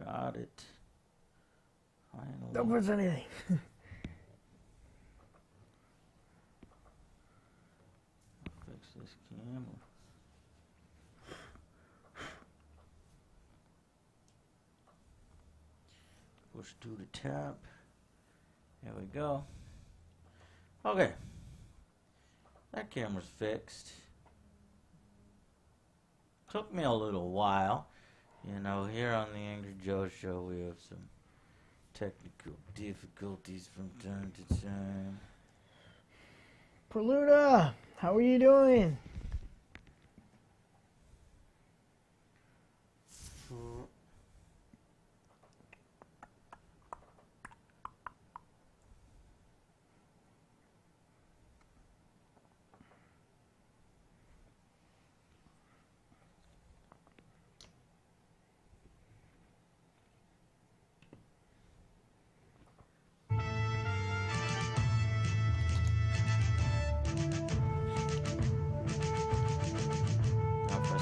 Got it. Finally. Don't press anything. Fix this camera. Push to the tap. There we go. Okay. That camera's fixed. Took me a little while. You know, here on the Angry Joe Show, we have some technical difficulties from time to time. Perluda, how are you doing?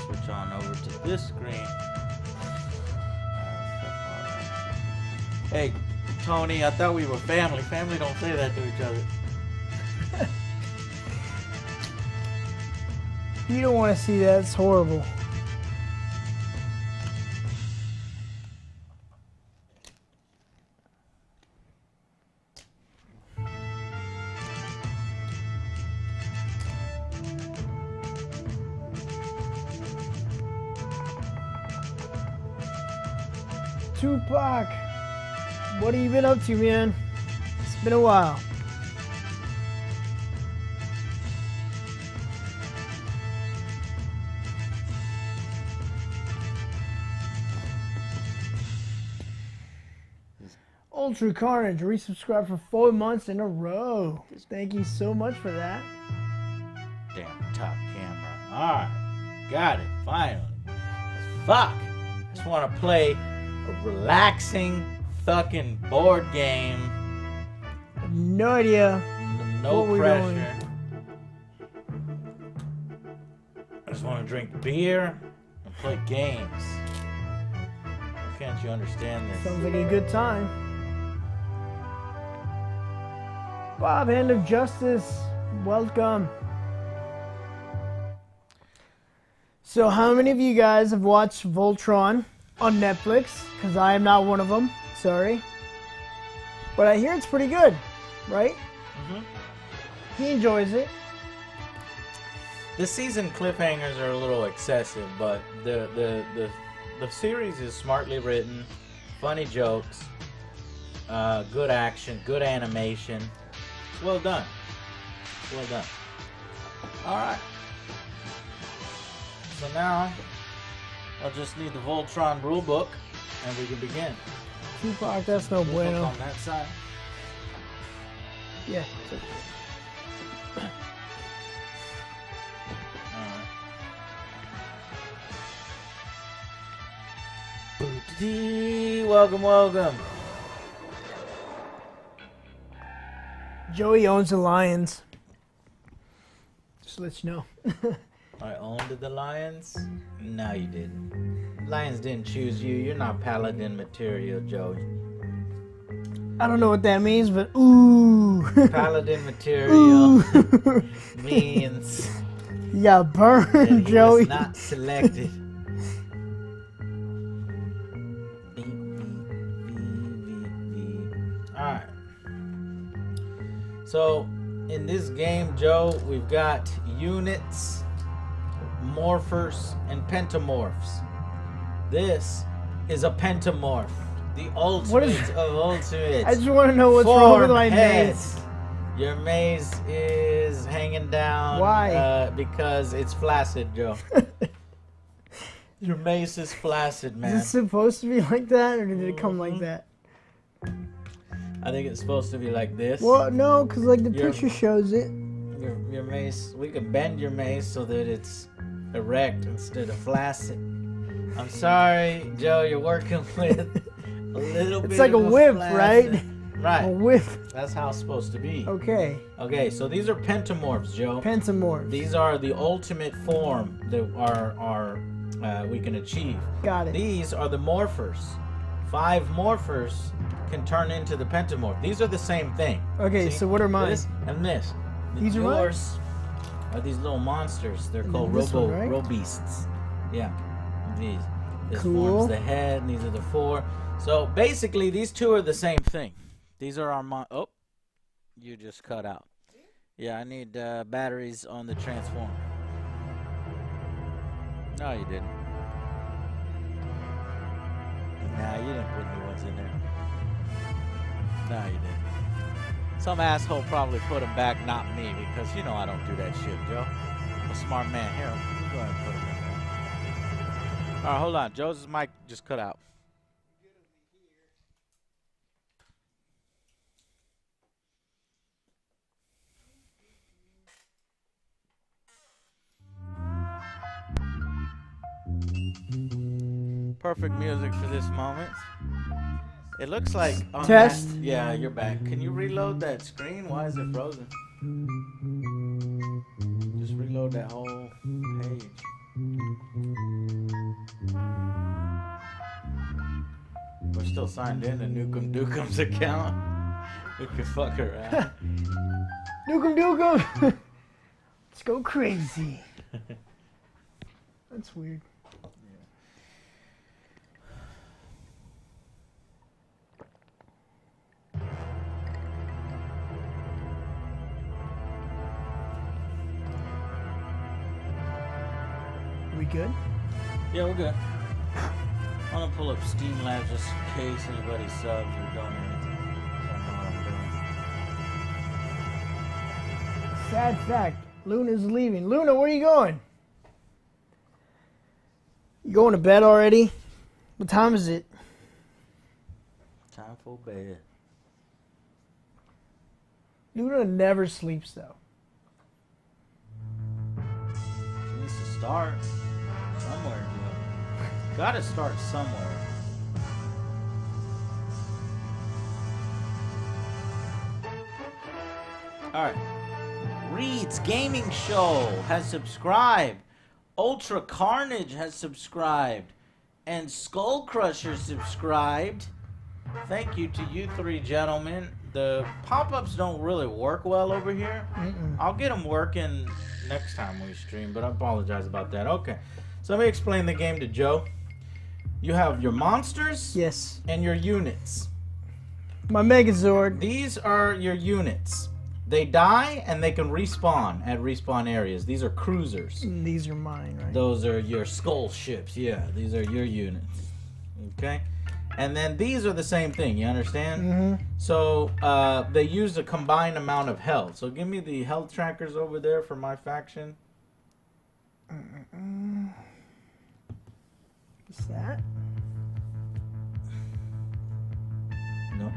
Switch on over to this screen. Hey, Tony, I thought we were family. Family don't say that to each other. You don't want to see that. It's horrible. Tupac, what have you been up to, man? It's been a while. Ultra Carnage resubscribed for 4 months in a row. Thank you so much for that. Damn top camera. Alright, got it, finally. Fuck! Just want to play a relaxing fucking board game. No idea. No pressure. I just want to drink beer and play games. Why can't you understand this? Sounds like a good time. Bob, Hand of Justice, welcome. So how many of you guys have watched Voltron on Netflix? Because I am not one of them. Sorry. But I hear it's pretty good, right? Mm-hmm. He enjoys it. The season cliffhangers are a little excessive, but the series is smartly written, funny jokes, good action, good animation. Well done. Well done. Alright. So now, I'll just need the Voltron rulebook, and we can begin. Tupac, that's no bueno. On that side. Yeah. Alright. Welcome, welcome. Joey owns the Lions. Just to let you know. I owned the Lions? No, you didn't. Lions didn't choose you. You're not paladin material, Joey. I don't know what that means, but ooh. Paladin material means you got burned, Joey. Was not selected. Alright. So, in this game, Joe, we've got units, morphers, and pentamorphs. This is a pentamorph. The ultimate of ultimates. I just want to know what's wrong with my maze. Your maze is hanging down. Why? Because it's flaccid, Joe. Your maze is flaccid, man. Is it supposed to be like that, or did it come like that? I think it's supposed to be like this. Well, no, because like the picture shows it. Your maze, we can bend your maze so that it's erect instead of flaccid. I'm sorry, Joe, you're working with a little bit. It's like a whip, right? Right. A whip. That's how it's supposed to be. Okay. Okay, so these are pentamorphs, Joe. Pentamorphs. These are the ultimate form that we can achieve. Got it. These are the morphers. 5 morphers can turn into the pentamorph. These are the same thing. Okay, See? so what are mine? This and this. These are mine? Yours are these little monsters. They're called This one, right? robeasts. Yeah, these. This Cool. forms the head, and these are the 4. So basically, these 2 are the same thing. These are our oh, you just cut out. Yeah, I need batteries on the transformer. No, you didn't. Nah, you didn't put new ones in there. No, you didn't. Some asshole probably put them back, not me, because you know I don't do that shit, Joe. I'm a smart man. Here, go ahead and put them in there. All right, hold on. Joe's mic just cut out. Perfect music for this moment. It looks like on Test. that, yeah, you're back. Can you reload that screen? Why is it frozen? Just reload that whole page. We're still signed in to Nukem Dukem's account. We can fuck around. Nukem Dukem! Let's go crazy. That's weird. We good? Yeah, we're good. I'm gonna pull up Steam Labs just in case anybody subs or donates. So I know what I'm doing. Sad fact, Luna's leaving. Luna, where are you going? You going to bed already? What time is it? Time for bed. Luna never sleeps though. She needs to start somewhere. Gotta start somewhere. Alright. Reed's Gaming Show has subscribed. Ultra Carnage has subscribed. And Skull Crusher subscribed. Thank you to you 3 gentlemen. The pop-ups don't really work well over here. I'll get them working next time we stream, but I apologize about that. Okay. So let me explain the game to Joe. You have your monsters Yes. and your units. My Megazord. These are your units. They die and they can respawn at respawn areas. These are cruisers. These are mine, right? Those are your skull ships. Yeah, these are your units. Okay? And then these are the same thing. You understand? So they use a combined amount of health. So give me the health trackers over there for my faction. What's that? No.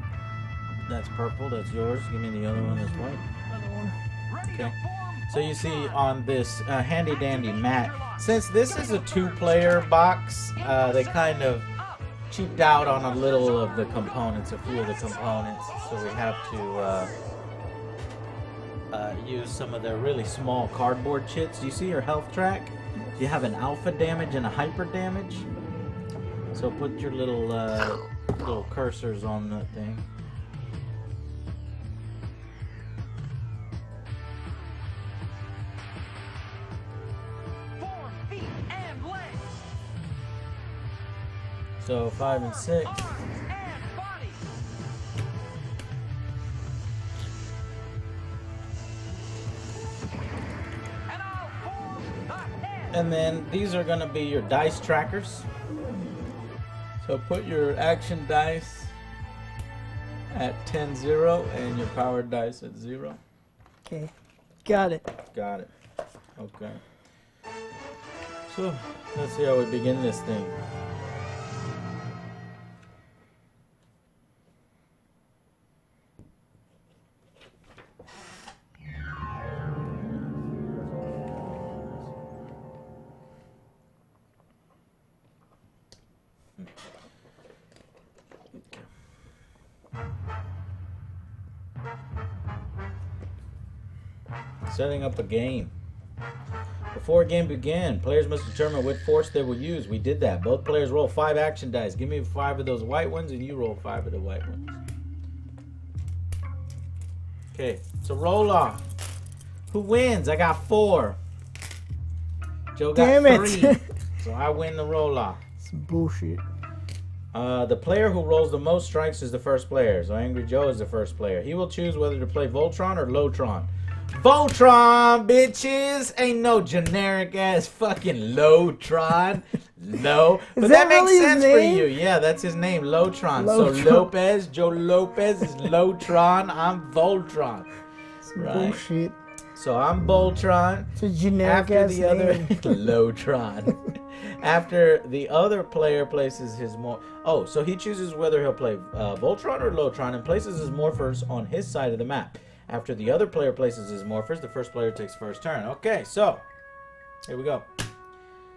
That's purple. That's yours. Give me the other one that's white. Another one. Okay. So you see on this handy dandy mat, since this is a 2-player box, they kind of cheaped out on a little of the components, a few of the components. So we have to use some of their really small cardboard chits. Do you see your health track? You have an alpha damage and a hyper damage. So put your little little cursors on that thing. So 5 and 6. And then these are going to be your dice trackers. So put your action dice at 10-0 and your power dice at 0. Okay. Got it. Got it. Okay. So let's see how we begin this thing. Setting up a game. Before a game begins, players must determine what force they will use. We did that. Both players roll 5 action dice. Give me 5 of those white ones, and you roll 5 of the white ones. Okay, so roll off. Who wins? I got 4. Joe got 3. So I win the roll off. Some bullshit. The player who rolls the most strikes is the first player. So Angry Joe is the first player. He will choose whether to play Voltron or Lotron. Voltron, bitches! Ain't no generic ass fucking Lotron. No. But that makes really sense for you. Yeah, that's his name, Lotron. So Lopez, Joe Lopez is Lotron. I'm Voltron. Some bullshit. So I'm Voltron. It's a generic ass the other name. Lotron. After the other player places his so he chooses whether he'll play Voltron or Lotron and places his morphers on his side of the map. After the other player places his morphers, the first player takes first turn. Okay, so here we go.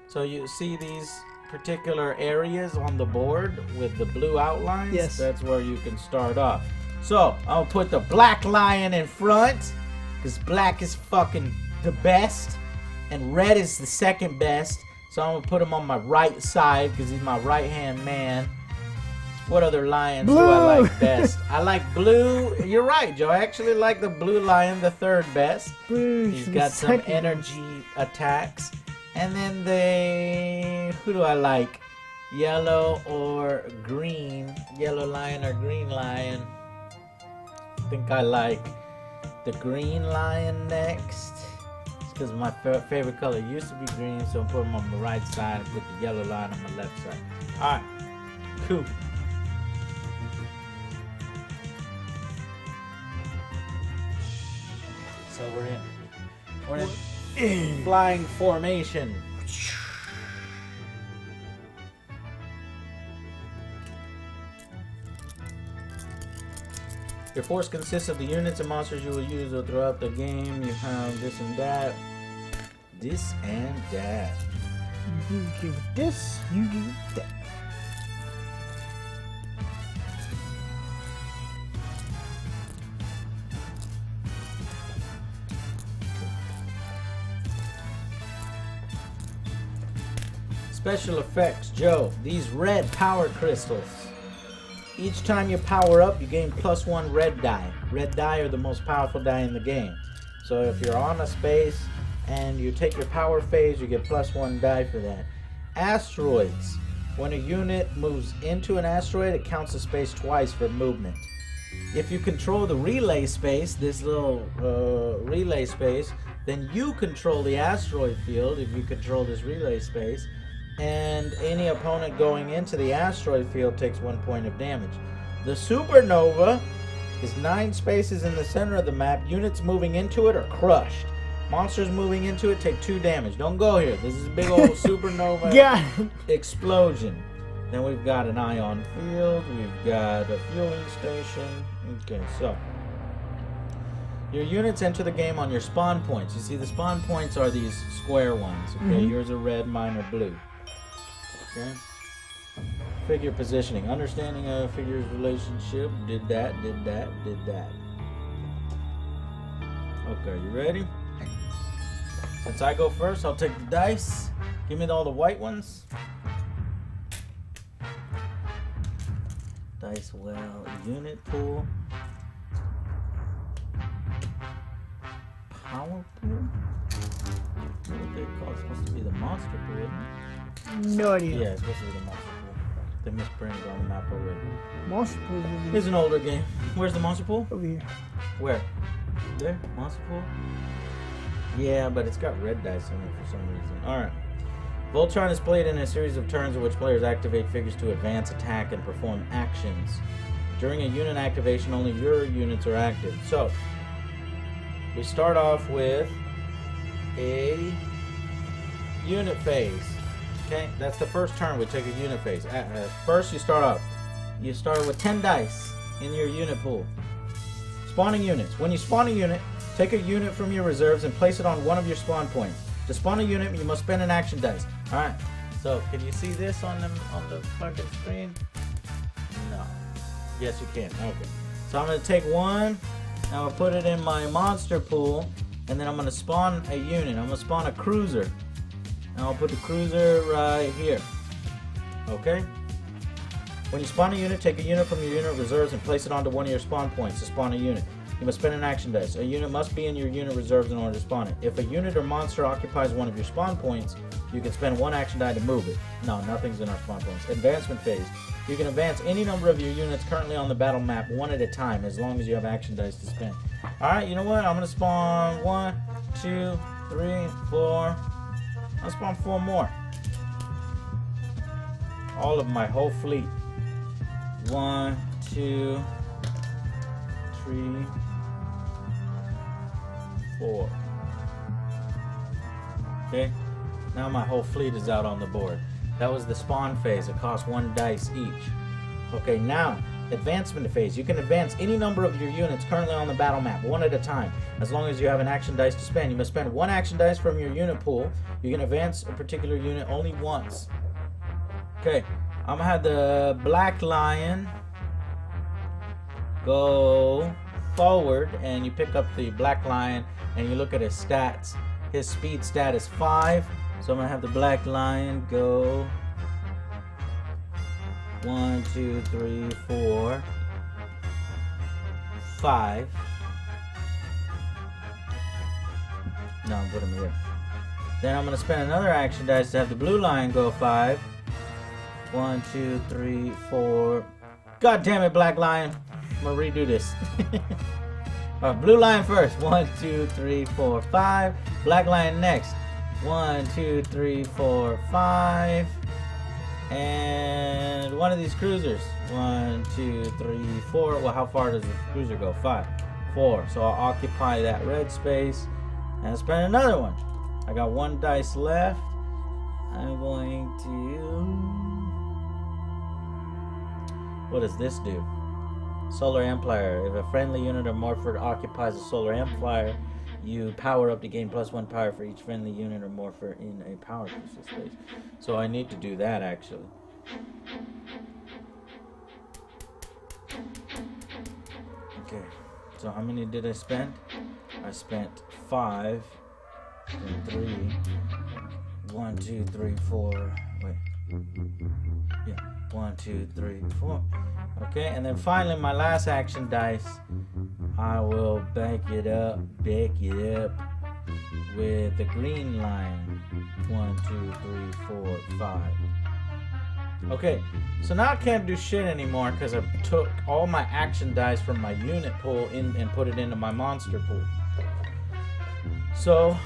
So you see these particular areas on the board with the blue outlines? Yes. That's where you can start off. So I'll put the black lion in front because black is fucking the best and red is the second best. So I'm going to put him on my right side because he's my right-hand man. What other lions do I like best? I like blue. You're right, Joe. I actually like the blue lion, the third best. He's got some energy attacks. And then who do I like? Yellow or green? Yellow lion or green lion? I think I like the green lion next. Because my favorite color used to be green, so I'm putting them on the right side and put the yellow line on my left side. Alright, cool. So we're in flying formation. Your force consists of the units and monsters you will use throughout the game. You have this and that. This and that. You give it this, you give it that. Special effects, Joe. These red power crystals. Each time you power up, you gain +1 red die. Red die are the most powerful die in the game. So if you're on a space and you take your power phase, you get +1 die for that. Asteroids. When a unit moves into an asteroid, it counts the space twice for movement. If you control the relay space, this little relay space, then you control the asteroid field if you control this relay space. And any opponent going into the asteroid field takes 1 point of damage. The supernova is 9 spaces in the center of the map. Units moving into it are crushed. Monsters moving into it take 2 damage. Don't go here. This is a big old supernova explosion. Then we've got an ion field. We've got a fueling station. Okay, so your units enter the game on your spawn points. You see the spawn points are these square ones. Okay, yours are red, mine are blue. Okay. Figure positioning. Understanding a figure's relationship. Did that, did that, did that. Okay, you ready? Since I go first, I'll take the dice. Give me all the white ones. Dice well. Unit pool. Power pool? What they call it? It's supposed to be the monster pool, isn't it? No idea. Yeah, it's supposed to be the monster pool. They misprinted on the map already. Monster pool. It's an older game. Where's the monster pool? Over here. Where? There? Monster pool? Yeah, but it's got red dice in it for some reason. Alright. Voltron is played in a series of turns in which players activate figures to advance, attack, and perform actions. During a unit activation, only your units are active. So, we start off with a unit phase. Okay, that's the first turn. We take a unit phase. First, you start off. You start with 10 dice in your unit pool. Spawning units. When you spawn a unit, take a unit from your reserves and place it on one of your spawn points. To spawn a unit, you must spend an action dice. All right. So, can you see this on the fucking screen? No. Yes, you can. Okay. So I'm gonna take one. I'm gonna put it in my monster pool, and then I'm gonna spawn a unit. I'm gonna spawn a cruiser. And I'll put the cruiser right here. Okay? When you spawn a unit, take a unit from your unit reserves and place it onto one of your spawn points to spawn a unit. You must spend an action dice. A unit must be in your unit reserves in order to spawn it. If a unit or monster occupies one of your spawn points, you can spend one action die to move it. No, nothing's in our spawn points. Advancement phase. You can advance any number of your units currently on the battle map one at a time, as long as you have action dice to spend. Alright, you know what? I'm going to spawn 1, 2, 3, 4. I'll spawn 4 more. All of my whole fleet. 1, 2, 3, 4. Okay, now my whole fleet is out on the board. That was the spawn phase. It costs 1 dice each. Okay, now advancement phase. You can advance any number of your units currently on the battle map one at a time, as long as you have an action dice to spend. You must spend 1 action dice from your unit pool. You can advance a particular unit only once. Okay, I'm gonna have the Black Lion go forward, and you pick up the Black Lion and you look at his stats. His speed stat is 5, so I'm gonna have the Black Lion go 1, 2, 3, 4, 5. No, I'm putting him here. Then I'm gonna spend another action dice to have the Blue Lion go 5. 1, 2, 3, 4. God damn it, Black Lion. I'm gonna redo this. Blue Lion first. 1, 2, 3, 4, 5. Black Lion next. 1, 2, 3, 4, 5. And one of these cruisers. 1, 2, 3, 4. Well, how far does the cruiser go? 5. 4. So I'll occupy that red space and spend another one. I got 1 dice left. I'm going to... What does this do? Solar Amplifier. If a friendly unit or morpher occupies a solar amplifier, you power up to gain +1 power for each friendly unit or morpher in a power crystal space. So I need to do that actually. Okay. So how many did I spend? I spent 5 and 3. 1, 2, 3, 4. Wait. Yeah. 1, 2, 3, 4. Okay, and then finally my last action dice, I will back it up with the green line. 1, 2, 3, 4, 5. Okay, so now I can't do shit anymore because I took all my action dice from my unit pool and put it into my monster pool. So,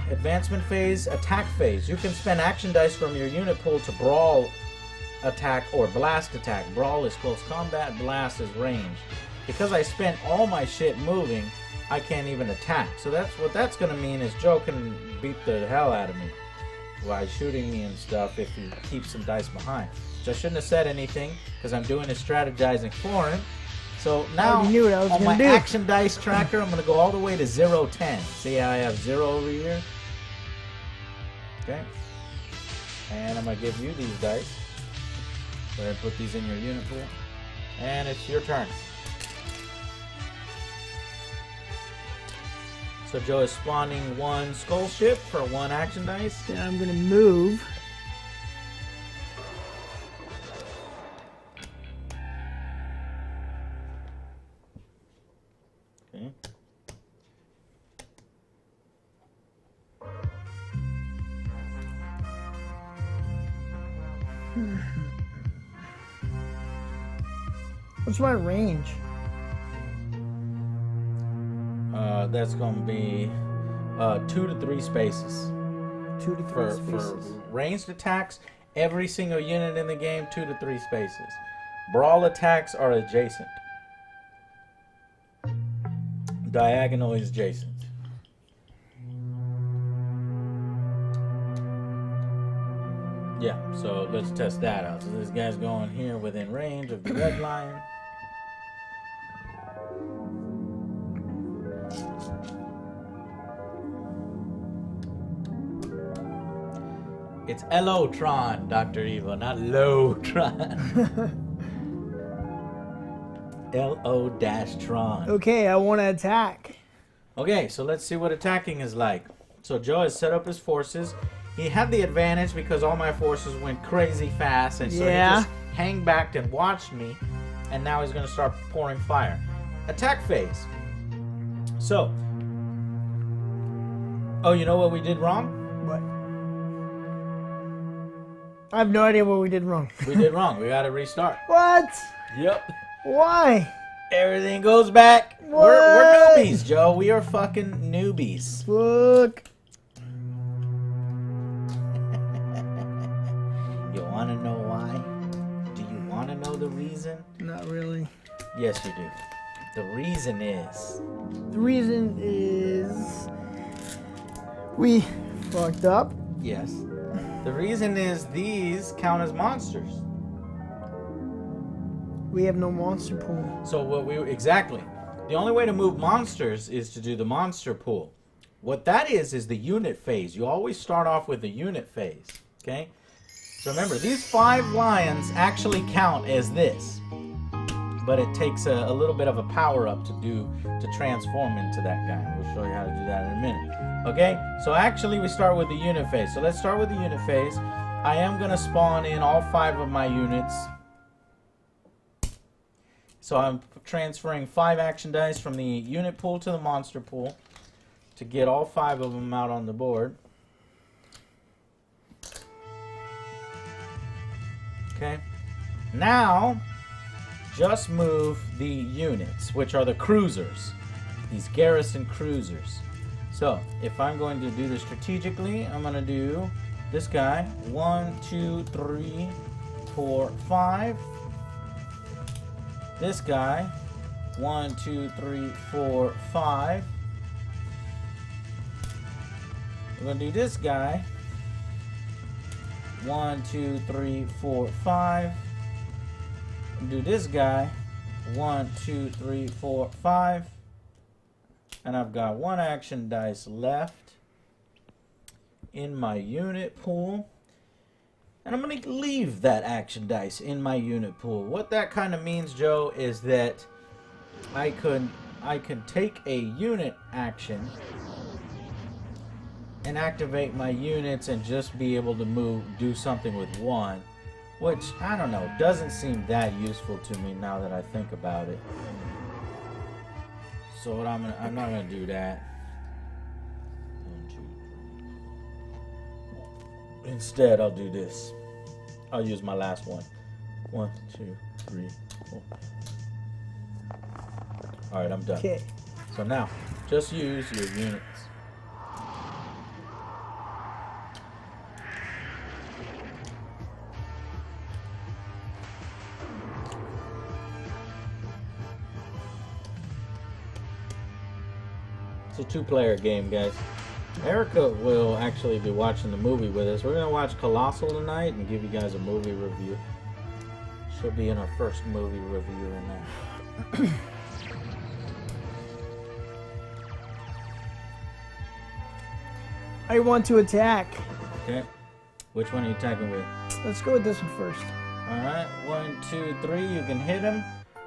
advancement phase, attack phase. You can spend action dice from your unit pool to brawl attack or blast attack. Brawl is close combat, blast is range. Because I spent all my shit moving, I can't even attack. So that's what that's gonna mean is Joe can beat the hell out of me by shooting me and stuff if he keeps some dice behind. Which I shouldn't have said anything because I'm doing his strategizing for him. So now on my action dice tracker, I'm gonna go all the way to 0, 10. See how I have 0 over here? Okay. And I'm gonna give you these dice. Go ahead and put these in your unit pool. And it's your turn. So Joe is spawning 1 skull ship for 1 action dice. Then I'm gonna move. Okay. What's my range? That's going to be 2 to 3 spaces. 2 to 3 spaces. For ranged attacks, every single unit in the game, 2 to 3 spaces. Brawl attacks are adjacent. Diagonal is adjacent. Yeah, so let's test that out. So this guy's going here within range of the red lion. It's L-O-Tron, Dr. Evil, not Lo-Tron. L-O-Tron. Okay, I want to attack. Okay, so let's see what attacking is like. So Joe has set up his forces. He had the advantage because all my forces went crazy fast, and so he just hang back and watched me, and now he's going to start pouring fire. Attack phase. So, oh, you know what we did wrong? What? I have no idea what we did wrong. We did wrong. We got to restart. What? Yep. Why? Everything goes back. What? We're newbies, Joe. We are fucking newbies. Look. You want to know why? Do you want to know the reason? Not really. Yes, you do. The reason is... The reason is... we fucked up. Yes. The reason is these count as monsters. We have no monster pool. So what we... Exactly. The only way to move monsters is to do the monster pool. What that is the unit phase. You always start off with the unit phase. Okay? So remember, these 5 lions actually count as this. But it takes a little bit of a power-up to transform into that guy. We'll show you how to do that in a minute. Okay? So actually, we start with the unit phase. So let's start with the unit phase. I am going to spawn in all 5 of my units. So I'm transferring 5 action dice from the unit pool to the monster pool to get all 5 of them out on the board. Okay. Now, just move the units, which are the cruisers. These garrison cruisers. So, if I'm going to do this strategically, I'm going to do this guy. 1, 2, 3, 4, 5. This guy. 1, 2, 3, 4, 5. We're going to do this guy. 1, 2, 3, 4, 5. Do this guy. 1, 2, 3, 4, 5. And I've got 1 action dice left in my unit pool. And I'm going to leave that action dice in my unit pool. What that kind of means, Joe, is that I can take a unit action and activate my units and just be able to do something with 1, which, I don't know, doesn't seem that useful to me now that I think about it. So what I'm not gonna do that. 1, 2, 3. Instead, I'll do this. I'll use my last one. 1, 2, 3, 4. All right, I'm done. Okay. So now, just use your units. It's a 2-player game, guys. Erica will actually be watching the movie with us. We're going to watch Colossal tonight and give you guys a movie review. She'll be in our first movie review in that. I want to attack. Okay. Which one are you attacking with? Let's go with this one first. Alright. 1, 2, 3. You can hit him.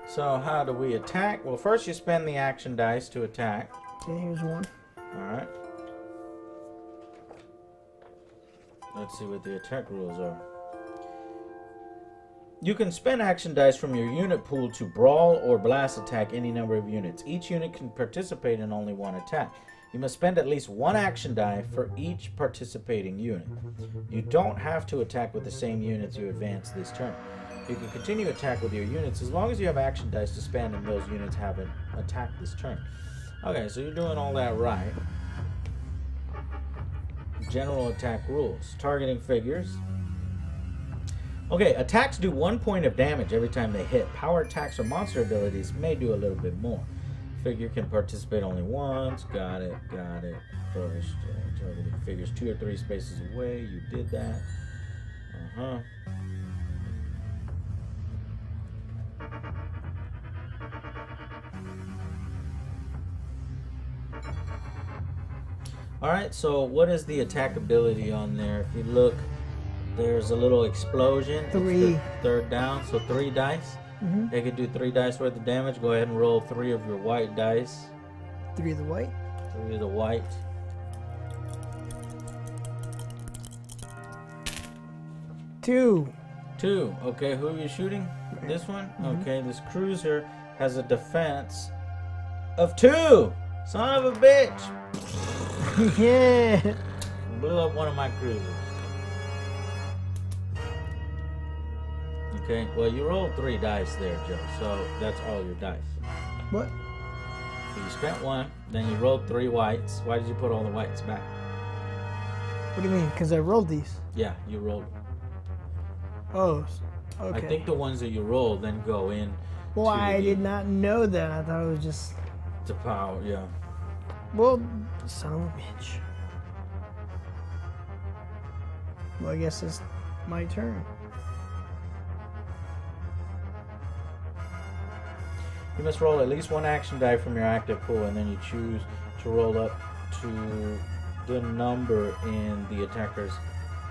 So how do we attack? Well, first you spend the action dice to attack. Okay, here's 1. Alright. Let's see what the attack rules are. You can spend action dice from your unit pool to brawl or blast attack any number of units. Each unit can participate in only 1 attack. You must spend at least 1 action die for each participating unit. You don't have to attack with the same units you advance this turn. You can continue attack with your units as long as you have action dice to spend and those units haven't attacked this turn. Okay, so you're doing all that right. General attack rules. Targeting figures. Okay, attacks do 1 point of damage every time they hit. Power attacks or monster abilities may do a little bit more. Figure can participate only once. Got it. First, targeting figures 2 or 3 spaces away. You did that. Alright, so what is the attack ability on there? If you look, there's a little explosion. 3. It's the 3rd down, so 3 dice. They could do 3 dice worth of damage. Go ahead and roll 3 of your white dice. 3 of the white. 3 is a white. 2. 2. Okay, who are you shooting? This one? Okay, this cruiser has a defense of 2. Son of a bitch. Yeah. Blew up one of my cruisers. Okay, well, you rolled 3 dice there, Joe, so that's all your dice. What? You spent 1, then you rolled 3 whites. Why did you put all the whites back? What do you mean? Because I rolled these. Yeah, you rolled. Oh, okay. I think the ones that you roll then go in. Well, I did not know that. I thought it was just. To power, yeah. Well, son of a bitch. Well, I guess it's my turn. You must roll at least 1 action die from your active pool, and then you choose to roll up to the number in the attacker's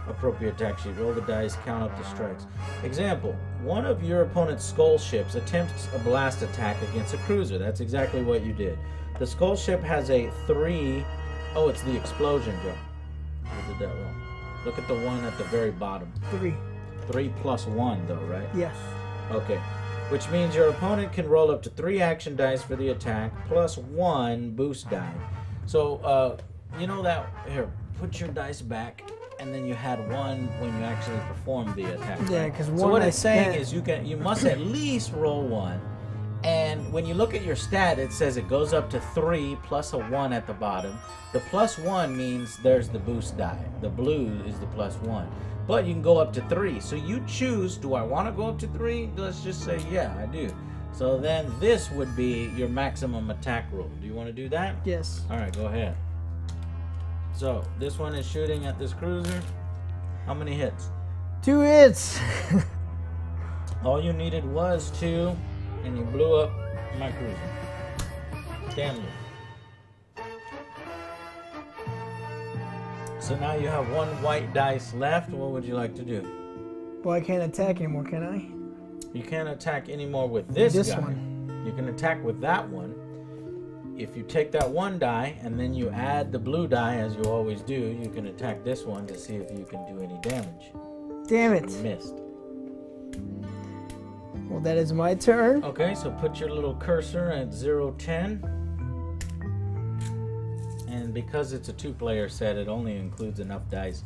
appropriate attack sheet. Roll the dice, count up the strikes. Example, one of your opponent's skull ships attempts a blast attack against a cruiser. That's exactly what you did. The skull ship has a 3. Oh, it's the explosion, Joe. You did that wrong. Look at the one at the very bottom. 3. 3 plus 1, though, right? Yes. Okay. Which means your opponent can roll up to 3 action dice for the attack, plus 1 boost die. So, you know that... Here, put your dice back, and then you had 1 when you actually performed the attack. Yeah, because So what it's saying is you must at least roll 1. And when you look at your stat, it says it goes up to 3 plus a 1 at the bottom. The plus 1 means there's the boost die. The blue is the plus 1. But you can go up to 3. So you choose, do I want to go up to 3? Let's just say, yeah, I do. So then this would be your maximum attack roll. Do you want to do that? Yes. All right, go ahead. So this one is shooting at this cruiser. How many hits? 2 hits. All you needed was 2, and you blew up my cruiser. Damn you. So now you have 1 white dice left. What would you like to do? Well, I can't attack anymore, can I? You can't attack anymore with this guy. one. You can attack with that one. If you take that 1 die and then you add the blue die, as you always do, you can attack this one to see if you can do any damage. Damn it. You missed. Well, that is my turn. Okay, so put your little cursor at 010. And because it's a 2-player set, it only includes enough dice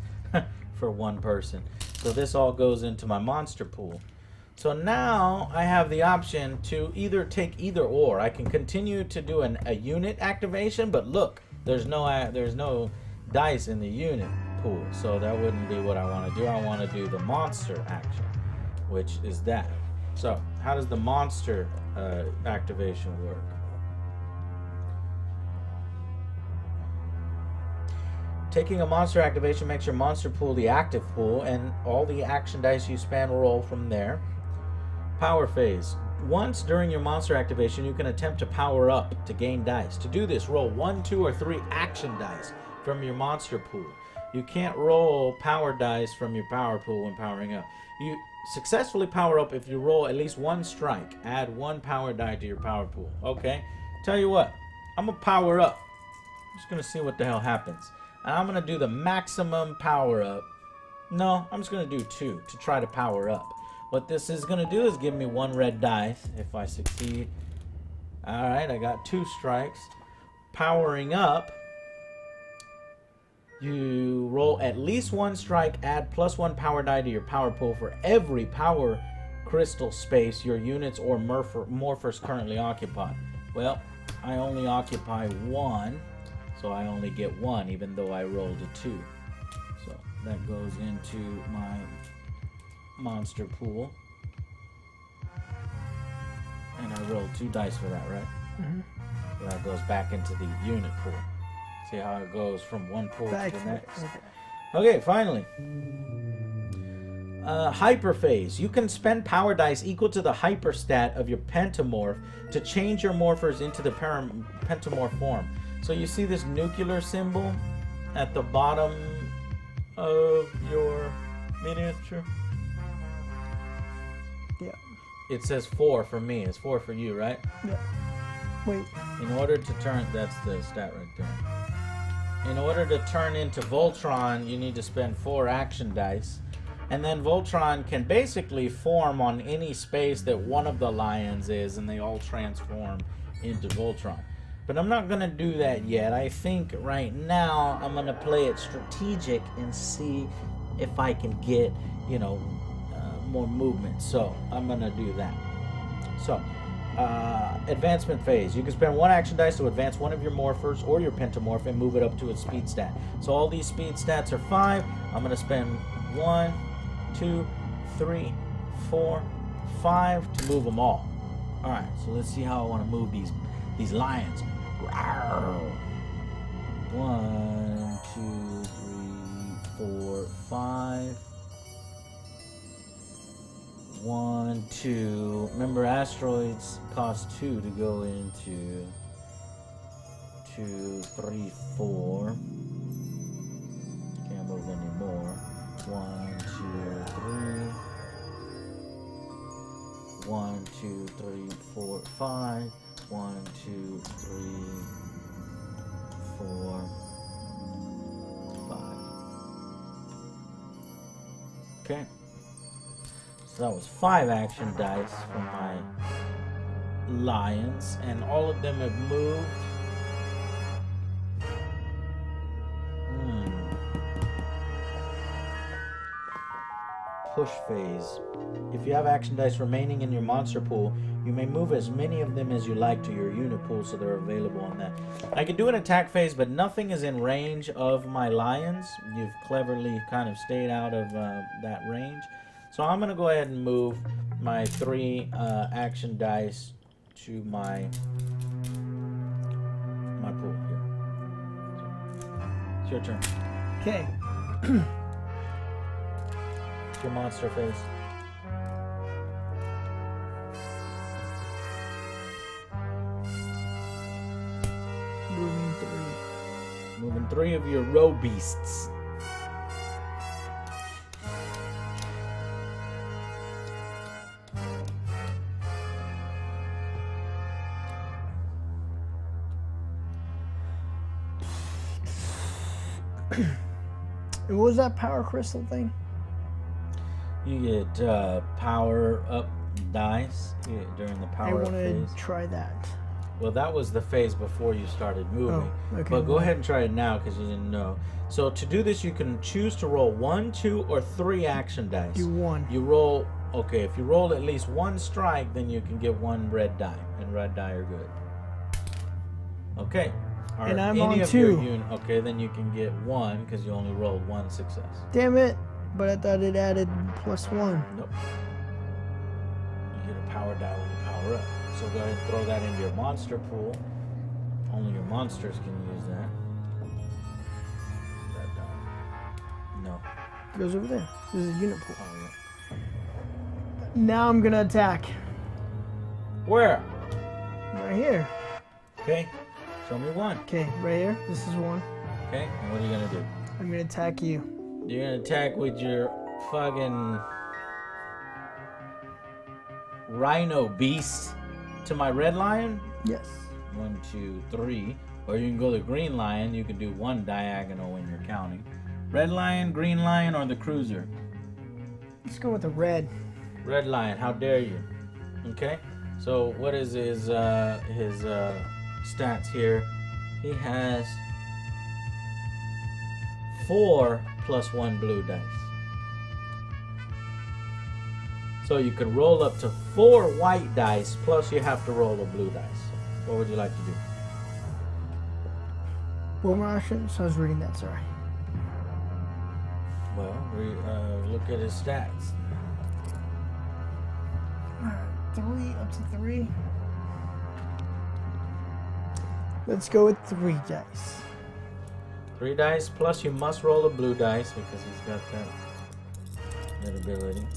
for 1 person. So this all goes into my monster pool. So now I have the option to either take either or. I can continue to do a unit activation, but look, there's no dice in the unit pool. So that wouldn't be what I want to do. I want to do the monster action, which is that. So how does the monster activation work? Taking a monster activation makes your monster pool the active pool, and all the action dice you spend roll from there. Power phase. Once during your monster activation, you can attempt to power up to gain dice. To do this, roll 1, 2, or 3 action dice from your monster pool. You can't roll power dice from your power pool when powering up. You successfully power up if you roll at least 1 strike. Add 1 power die to your power pool. Okay? Tell you what, I'm going to power up. I'm just going to see what the hell happens. And I'm going to do the maximum power up. No, I'm just going to do 2 to try to power up. What this is going to do is give me 1 red dice if I succeed. Alright, I got 2 strikes. Powering up, you roll at least 1 strike, add plus 1 power die to your power pool for every power crystal space your units or morphers currently occupy. Well, I only occupy 1. So I only get 1, even though I rolled a 2. So that goes into my monster pool. And I rolled 2 dice for that, right? Mm-hmm. So that goes back into the unit pool. See how it goes from one pool Back to the next. Okay. Okay, finally. Hyper phase. You can spend power dice equal to the hyper stat of your pentamorph to change your morphers into the pentamorph form. So you see this nuclear symbol at the bottom of your miniature? Yeah. It says 4 for me. It's 4 for you, right? Yeah. Wait. In order to turn, that's the stat right there. In order to turn into Voltron, you need to spend 4 action dice. And then Voltron can basically form on any space that one of the lions is, and they all transform into Voltron. But I'm not going to do that yet. I think right now I'm going to play it strategic and see if I can get, you know, more movement. So I'm going to do that. So, advancement phase. You can spend 1 action dice to advance one of your morphers or your pentamorph and move it up to its speed stat. So all these speed stats are 5. I'm going to spend 1, 2, 3, 4, 5 to move them all. Alright, so let's see how I want to move these lions. 1, 2, 3, 4, 5. 1, 2. Remember, asteroids cost 2 to go into. 2, 3, 4. Can't move any more. 1, 2, 3. 1, 2, 3, 4, 5. 1, 2, 3, 4, 5. Okay. So that was 5 action dice for my lions, and all of them have moved. Push phase. If you have action dice remaining in your monster pool, you may move as many of them as you like to your unit pool, so they're available on that. I could do an attack phase, but nothing is in range of my lions. You've cleverly kind of stayed out of that range. So I'm going to go ahead and move my 3 action dice to my pool here. It's your turn. Okay. It's your monster phase. Moving 3. Moving 3 of your row beasts. What was that power crystal thing? You get power up dice during the power up phase. I want to try that. Well, that was the phase before you started moving. Oh, okay. But go ahead and try it now because you didn't know. So to do this, you can choose to roll 1, 2, or 3 action dice. Do 1. You roll, okay, if you roll at least 1 strike, then you can get 1 red die. And red die are good. Okay. And I'm on 2. Okay, then you can get 1 because you only rolled 1 success. Damn it. But I thought it added +1. Nope. You get a power die when you power up. So go ahead and throw that into your monster pool. Only your monsters can use that. That die. No. It goes over there. This is a unit pool. Oh, yeah. Now I'm going to attack. Where? Right here. Okay. Show me 1. Okay, right here. This is 1. Okay. And what are you going to do? I'm going to attack you. You're going to attack with your fucking rhino beast to my red lion? Yes. 1, 2, 3. Or you can go the green lion. You can do 1 diagonal when you're counting. Red lion, green lion, or the cruiser? Let's go with the red. Red lion, how dare you? Okay. So what is his stats here? He has 4 plus 1 blue dice. So you can roll up to 4 white dice, plus you have to roll a blue dice. What would you like to do? Well, I shouldn't. So I was reading that. Sorry. Well, look at his stats. 3 up to 3. Let's go with 3 dice. 3 dice, plus you must roll a blue dice because he's got that ability.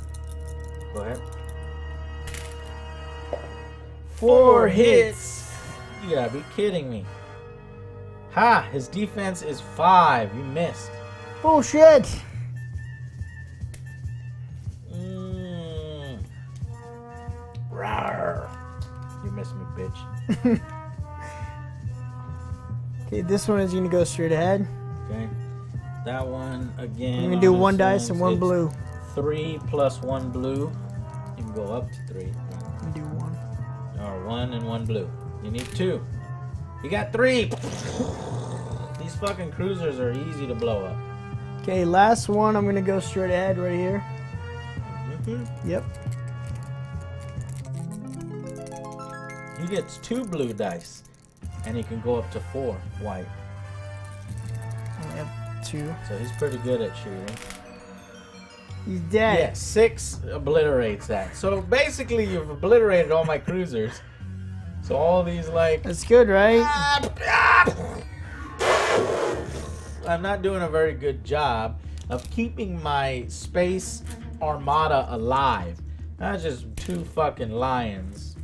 Go ahead. 4 hits! You gotta be kidding me. Ha! His defense is 5. You missed. Bullshit! Rawr. You missed me, bitch. Okay, this one is gonna go straight ahead. Okay. That one again. I'm gonna do one dice and one blue. 3 plus 1 blue. You can go up to 3. I'm gonna do one. Or 1 and 1 blue. You need 2. You got 3. These fucking cruisers are easy to blow up. Okay, last one. I'm gonna go straight ahead right here. Yep. He gets 2 blue dice, and he can go up to 4 white. I have 2. So he's pretty good at shooting. He's dead. Yeah, 6 obliterates that. So basically, you've obliterated all my cruisers. So all these like. That's good, right? I'm not doing a very good job of keeping my space armada alive. That's just 2 fucking lions.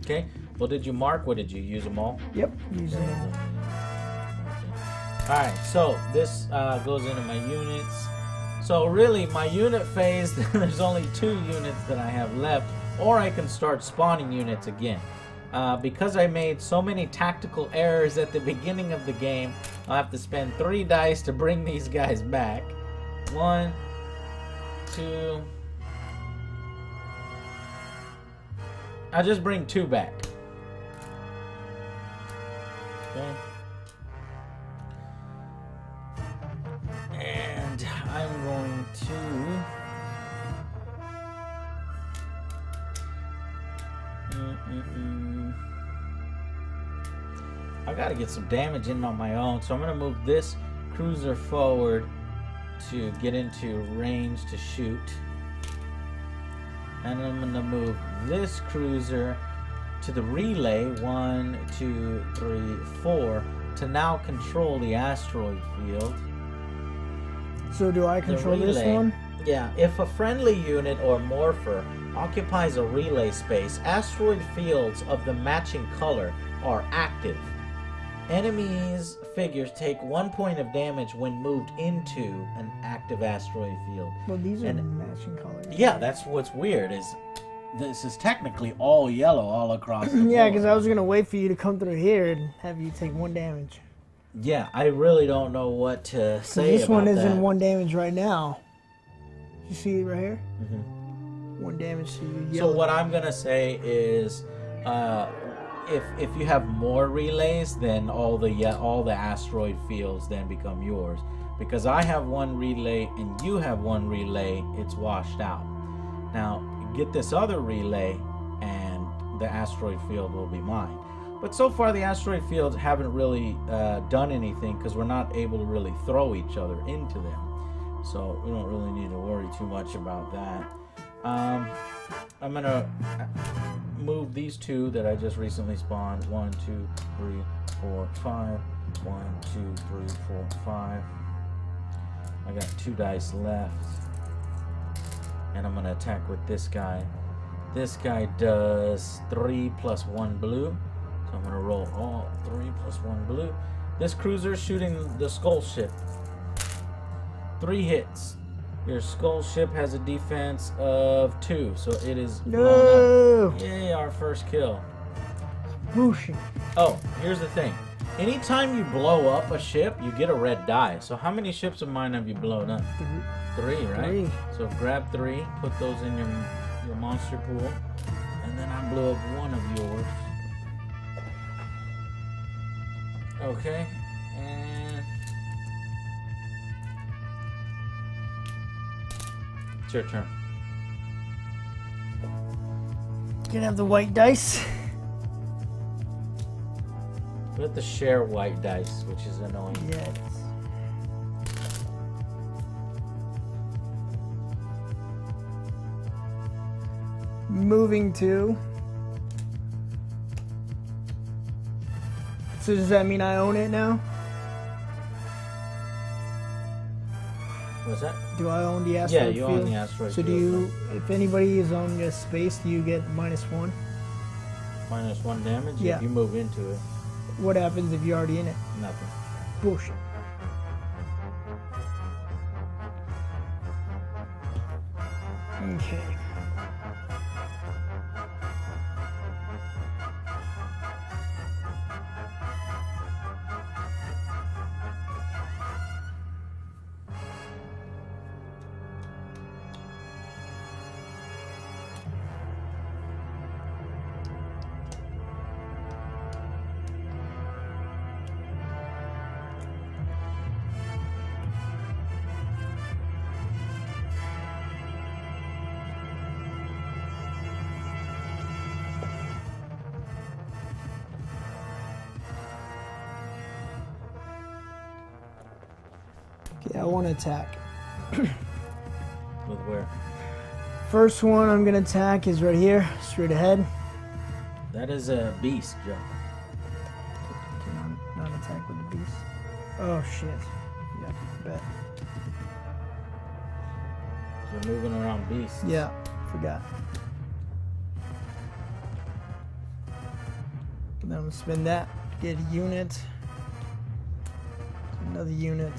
Okay. Well, did you mark? What did you use them all? Yep. Use them all. Alright, so this goes into my units. So really, my unit phase, there's only 2 units that I have left, or I can start spawning units again. Because I made so many tactical errors at the beginning of the game, I'll have to spend 3 dice to bring these guys back. 1, 2... I'll just bring 2 back. Okay. And I'm going to... I gotta get some damage in on my own, so I'm gonna move this cruiser forward to get into range to shoot. And I'm gonna move this cruiser to the relay, 1, 2, 3, 4, to now control the asteroid field. So do I control this one? Yeah, if a friendly unit or morpher occupies a relay space, asteroid fields of the matching color are active. Enemies figures take 1 point of damage when moved into an active asteroid field. Well, these are matching colors. Yeah, that's what's weird, is this is technically all yellow all across the board. Yeah, because I was going to wait for you to come through here and have you take 1 damage. Yeah, I really don't know what to say this about one is that. in 1 damage right now. You see it right here? Mm-hmm. 1 damage to you. Yellow. So what I'm gonna say is, if you have more relays, then all the asteroid fields then become yours. Because I have 1 relay and you have 1 relay, it's washed out. Now get this other relay, and the asteroid field will be mine. But so far the asteroid fields haven't really done anything because we're not able to really throw each other into them. So we don't really need to worry too much about that. I'm gonna move these 2 that I just recently spawned. 1, 2, 3, 4, 5. 1, 2, 3, 4, 5. I got 2 dice left. And I'm gonna attack with this guy. This guy does 3 plus 1 blue. So I'm gonna roll all 3 plus 1 blue. This cruiser shooting the skull ship. 3 hits. Your skull ship has a defense of 2, so it is no. Yay, our first kill. Whooshing. Oh, here's the thing. Anytime you blow up a ship, you get a red die. So how many ships of mine have you blown up? 3, right? 3. So grab 3, put those in your monster pool, and then I blew up 1 of yours. Okay, and it's your turn. You can have the white dice. We have to share white dice, which is annoying. Yes. Moving to. So does that mean I own it now? What's that? Do I own the asteroid Yeah, you field? own the asteroid So field. do you, if anybody is on your space, do you get -1? -1 damage? Yeah. If you move into it. What happens if you're already in it? Nothing. Bullshit. Okay. Yeah, I want to attack. With where? First one I'm gonna attack is right here, straight ahead. That is a beast, Joe. Can I not attack with the beast? Oh shit. Yeah, bet. You're moving around beasts. Yeah, forgot. Then I'm gonna spin that, get a unit. Another unit.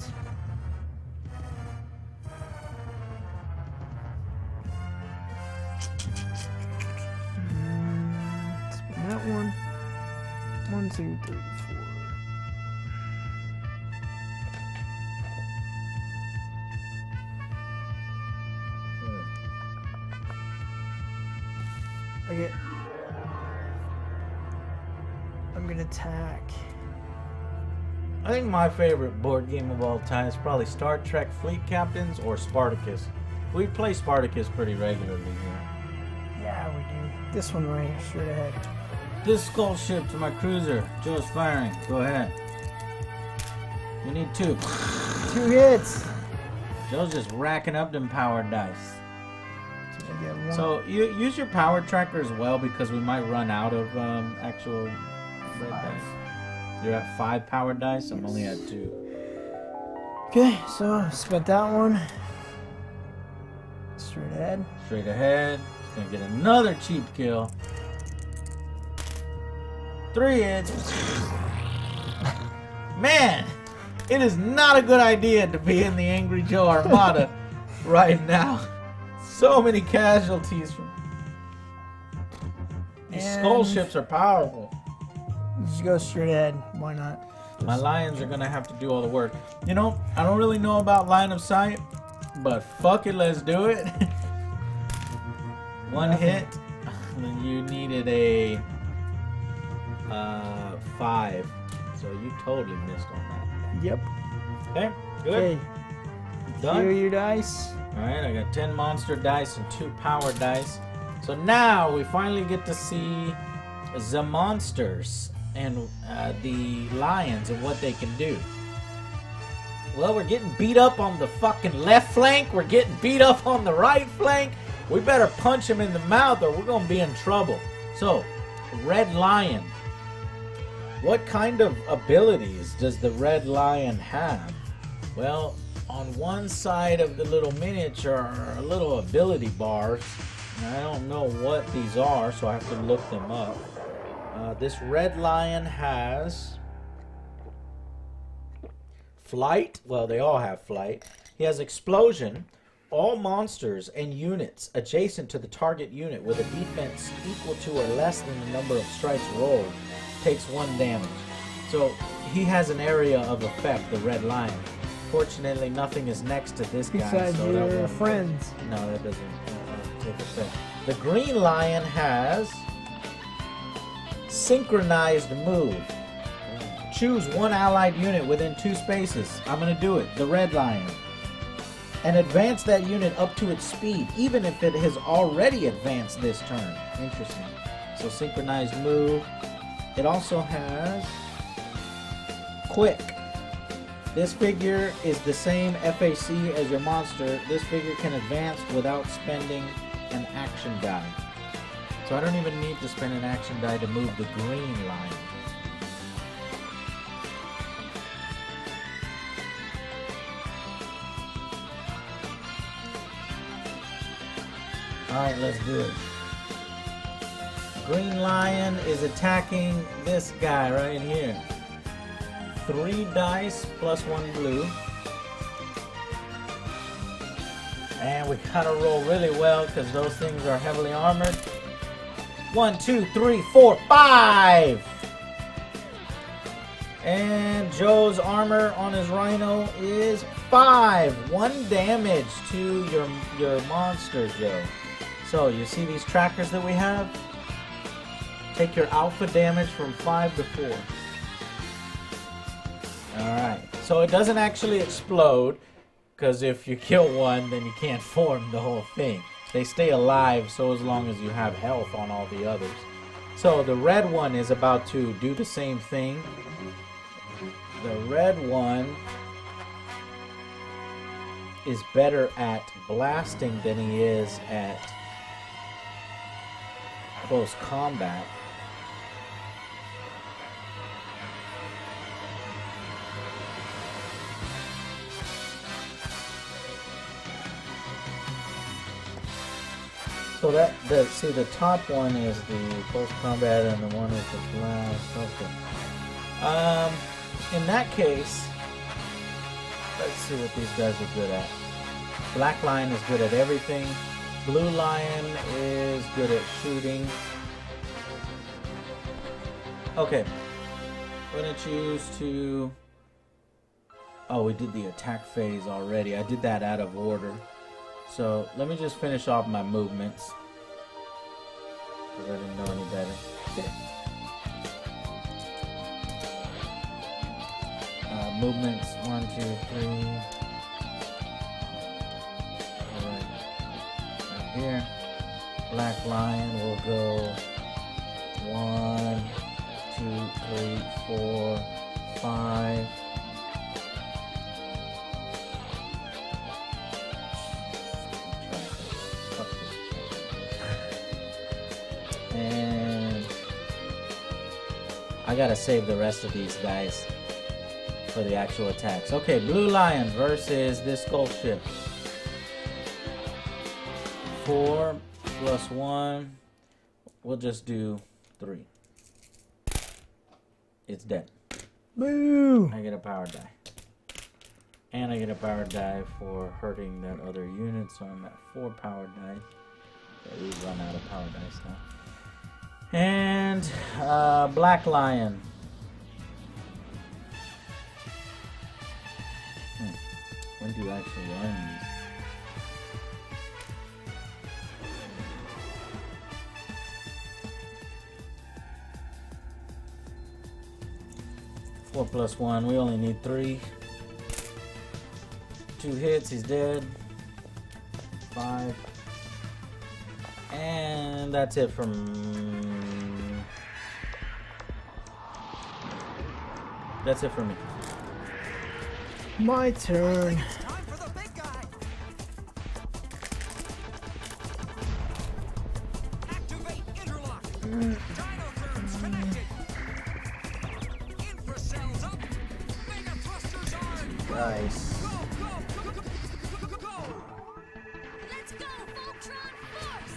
Spin that one. 1, 2, 3, 4. Okay. I'm gonna attack. I think my favorite board game of all time is probably Star Trek Fleet Captains or Spartacus. We play Spartacus pretty regularly here. Yeah, we do. This one right here, straight ahead. This skull ship to my cruiser. Joe's firing. Go ahead. We need 2. 2 hits. Joe's just racking up them power dice. So I get 1. So you use your power tracker as well because we might run out of actual red 5. dice. You're at 5 power dice. I'm only at 2. Okay, so spent that one. Straight ahead. Straight ahead. It's gonna get another cheap kill. 3 hits. Man, it is not a good idea to be in the Angry Joe Armada right now. So many casualties. These skull ships are powerful. Just go straight ahead. Why not? My lions are gonna have to do all the work. You know, I don't really know about line of sight, but fuck it, let's do it. 1 hit. You needed a 5, so you totally missed on that. Yep. Okay, good. Okay. Done. Here are your dice. Alright, I got 10 monster dice and 2 power dice. So now we finally get to see the monsters and the lions and what they can do. Well, we're getting beat up on the fucking left flank. We're getting beat up on the right flank. We better punch him in the mouth or we're going to be in trouble. So, Red Lion. What kind of abilities does the Red Lion have? Well, on one side of the little miniature are little ability bars. I don't know what these are, so I have to look them up. This Red Lion has flight. Well, they all have flight. He has explosion. All monsters and units adjacent to the target unit with a defense equal to or less than the number of strikes rolled takes 1 damage. So he has an area of effect, the Red Lion. Fortunately, nothing is next to this guy. Besides so that your won't friends. No, that doesn't take effect. The Green Lion has synchronized move. Choose 1 allied unit within 2 spaces. I'm going to do it. The Red Lion. And advance that unit up to its speed, even if it has already advanced this turn. Interesting. So synchronized move. It also has quick. This figure is the same FAC as your monster. This figure can advance without spending an action die. So I don't even need to spend an action die to move the Green Lion. Alright, let's do it. Green Lion is attacking this guy right here. 3 dice plus 1 blue. And we gotta roll really well because those things are heavily armored. 1, 2, 3, 4, 5! And Joe's armor on his rhino is 5. 1 damage to your monster, Joe. So you see these trackers that we have? Take your alpha damage from 5 to 4. Alright, so it doesn't actually explode, because if you kill one, then you can't form the whole thing. They stay alive so as long as you have health on all the others. So the red one is about to do the same thing. The red one is better at blasting than he is at close combat. So see, the top one is the close combat and the one is the blast. Okay. In that case, let's see what these guys are good at. Black Lion is good at everything. Blue Lion is good at shooting. Okay. I'm gonna choose to... Oh, we did the attack phase already. I did that out of order. So let me just finish off my movements, because I didn't know any better. Movements 1, 2, 3. Alright. Right here. Black Lion will go 1, 2, 3, 4, 5. And I gotta save the rest of these guys for the actual attacks. Okay, Blue Lion versus this Skull Ship. 4 plus 1. We'll just do 3. It's dead. Boo! I get a power die. And I get a power die for hurting that other unit, so I'm at 4 power die. Okay, we run out of power dice now. And Black Lion. When do you actually learn these? Four plus 1. We only need 3. 2 hits. He's dead. 5. And that's it from... That's it for me. My turn. Time for the big guy. Activate interlock. Dino turns connected. Infra cells up. Mega thrusters on. Nice. Go, go, go, go, go, go. Let's go, Voltron Force!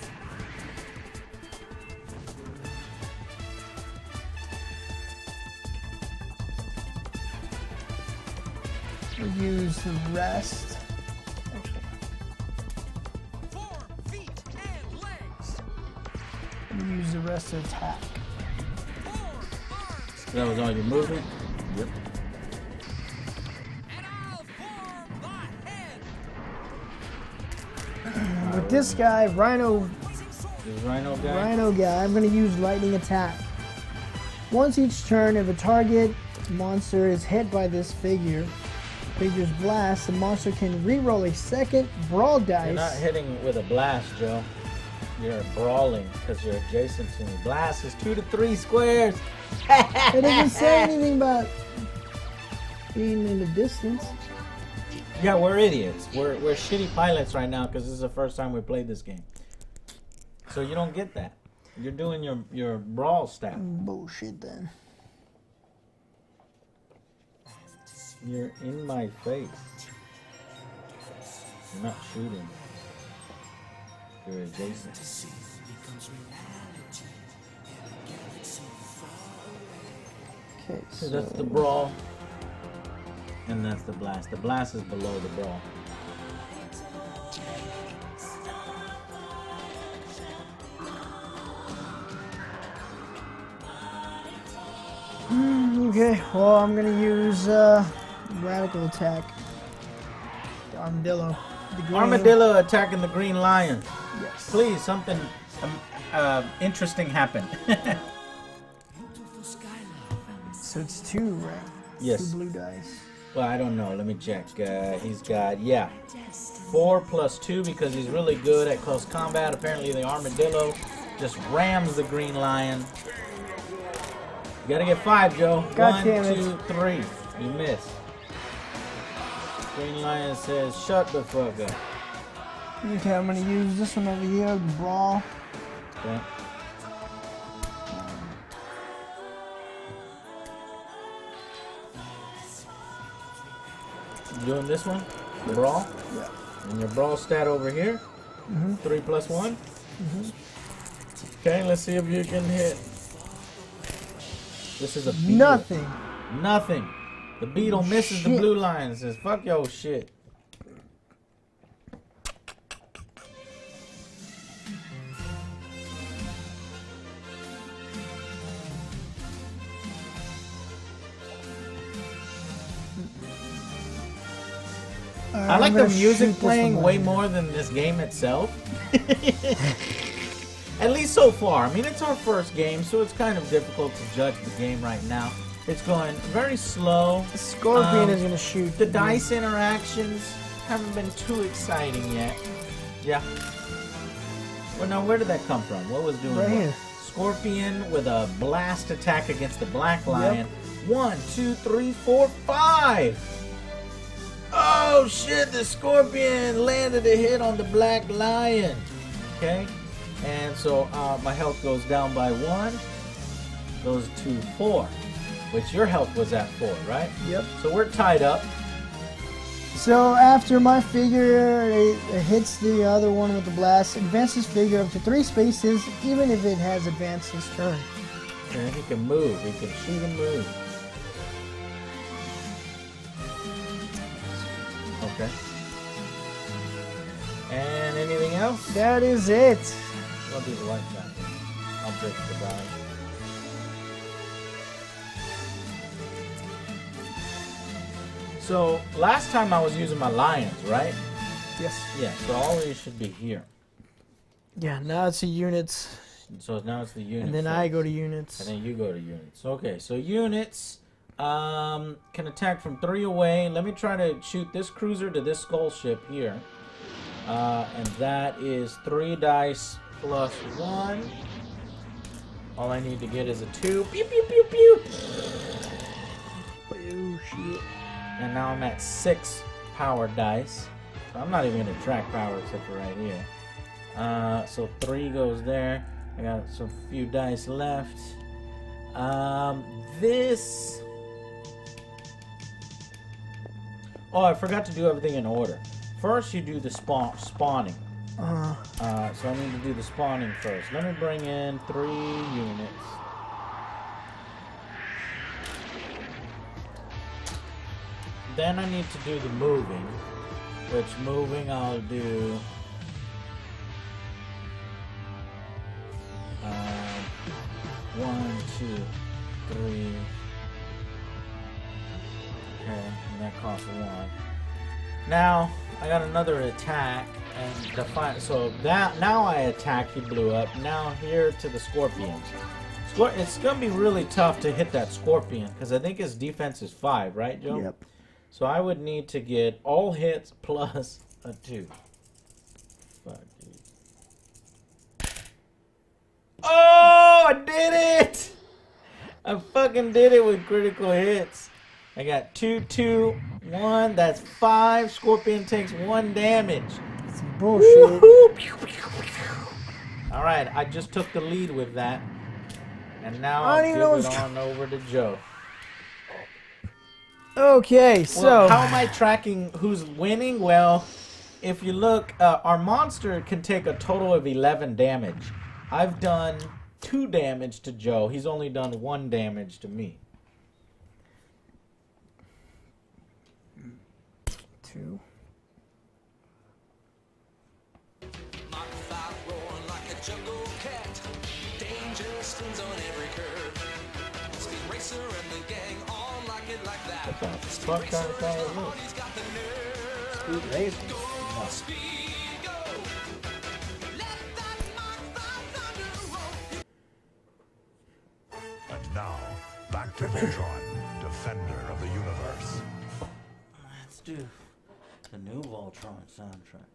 We'll use the rest. 4 feet and legs. We'll use the rest to attack. 4 arms. That was all your movement? Yep. And I'll form the head. With this guy, Rhino This Rhino guy? Rhino guy, I'm going to use lightning attack. Once each turn, if a target monster is hit by this figure's blast, the monster can re-roll a second brawl dice. You're not hitting with a blast, Joe. You're brawling because you're adjacent to me. Blast is 2 to 3 squares. It doesn't say anything about being in the distance. Yeah, we're idiots. We're shitty pilots right now because this is the first time we played this game. So you don't get that. You're doing your brawl stat. Bullshit then. You're in my face. You're not shooting. You're adjacent. Okay, So that's the brawl. And that's the blast. The blast is below the brawl. Okay, well, I'm gonna use radical attack. The armadillo. The green. Armadillo attacking the Green Lion. Yes. Please, something interesting happen. So it's 2, right? Yes. 2 blue dice. Well, I don't know. Let me check. He's got, 4 plus 2 because he's really good at close combat. Apparently the Armadillo just rams the Green Lion. You gotta get 5, Joe. God 1, damn it. 2, 3. You miss. Green Lion says, shut the fuck up. Okay, I'm gonna use this one over here, the brawl. Okay. Doing this one? The brawl? Yeah. And your brawl stat over here? 3 plus 1? Okay, let's see if you can hit. This is a beetle. Nothing. Nothing. The beetle misses the Shit. blue lion and says, fuck your shit. I like the music playing way more than this game itself. At least so far. I mean, it's our first game, so it's kind of difficult to judge the game right now. It's going very slow. The scorpion is gonna shoot. The dice interactions haven't been too exciting yet. Yeah. Well, now, where did that come from? What was doing Right what? here. Scorpion with a blast attack against the black lion. 1, 2, 3, 4, 5. Oh shit, the scorpion landed a hit on the black lion. Okay, and so my health goes down by 1, goes to 4, which your health was at 4, right? Yep. So we're tied up. So after my figure it hits the other one with the blast, advances figure up to 3 spaces, even if it has advanced his turn. And he can move, he can shoot and move. Okay. And anything else? That is it. I'll do the light back. I'll break the die. So last time I was using my lions, right? Yes. Yeah. So all these should be here. Yeah, now it's the units. So now it's the unit. And then first. I go to units. And then you go to units. Okay. So units can attack from 3 away. Let me try to shoot this cruiser to this skull ship here. And that is 3 dice plus 1. All I need to get is a 2. Pew, pew, pew, pew. Oh, shit. And now I'm at 6 power dice. So I'm not even going to track power except for right here. So 3 goes there. I got some few dice left. This... Oh, I forgot to do everything in order. First, you do the spawning. So I need to do the spawning first. Let me bring in 3 units. Then I need to do the moving. Which moving I'll do... 1, 2, 3. Okay, and that costs 1. Now I got another attack and define. So that now I attack. He blew up. Now here to the scorpion. It's gonna be really tough to hit that scorpion because I think his defense is 5, right, Joe? Yep. So I would need to get all hits plus a 2. Fuck, dude. Oh, I did it! I fucking did it with critical hits. I got 2, 2, 1. That's 5. Scorpion takes 1 damage. Some bullshit. All right, I just took the lead with that, and now I I'll don't even give know it what's on over to Joe. Okay, so Well, how am I tracking who's winning? Well, if you look, our monster can take a total of 11 damage. I've done 2 damage to Joe. He's only done 1 damage to me. 2. What the fuck kind of car is this? Speed Racer. And now, back to Voltron, defender of the universe. Let's do the new Voltron soundtrack.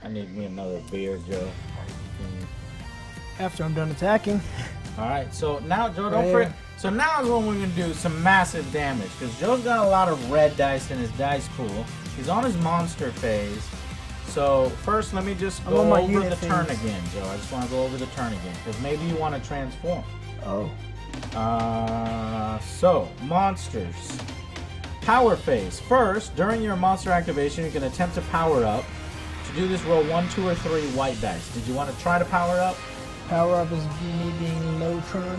I need me another beer, Joe. After I'm done attacking. All right, so now, Joe, don't Right forget. here. So now is when we're going to do some massive damage, because Joe's got a lot of red dice in his dice pool. He's on his monster phase. So first, let me just I'm go on my over unit the turn phase. again, Joe. I just want to go over the turn again, because maybe you want to transform. Oh. So, monsters. Power phase. First, during your monster activation, you can attempt to power up. To do this, roll 1, 2, or 3 white dice. Did you want to try to power up? Power up is me being Voltron.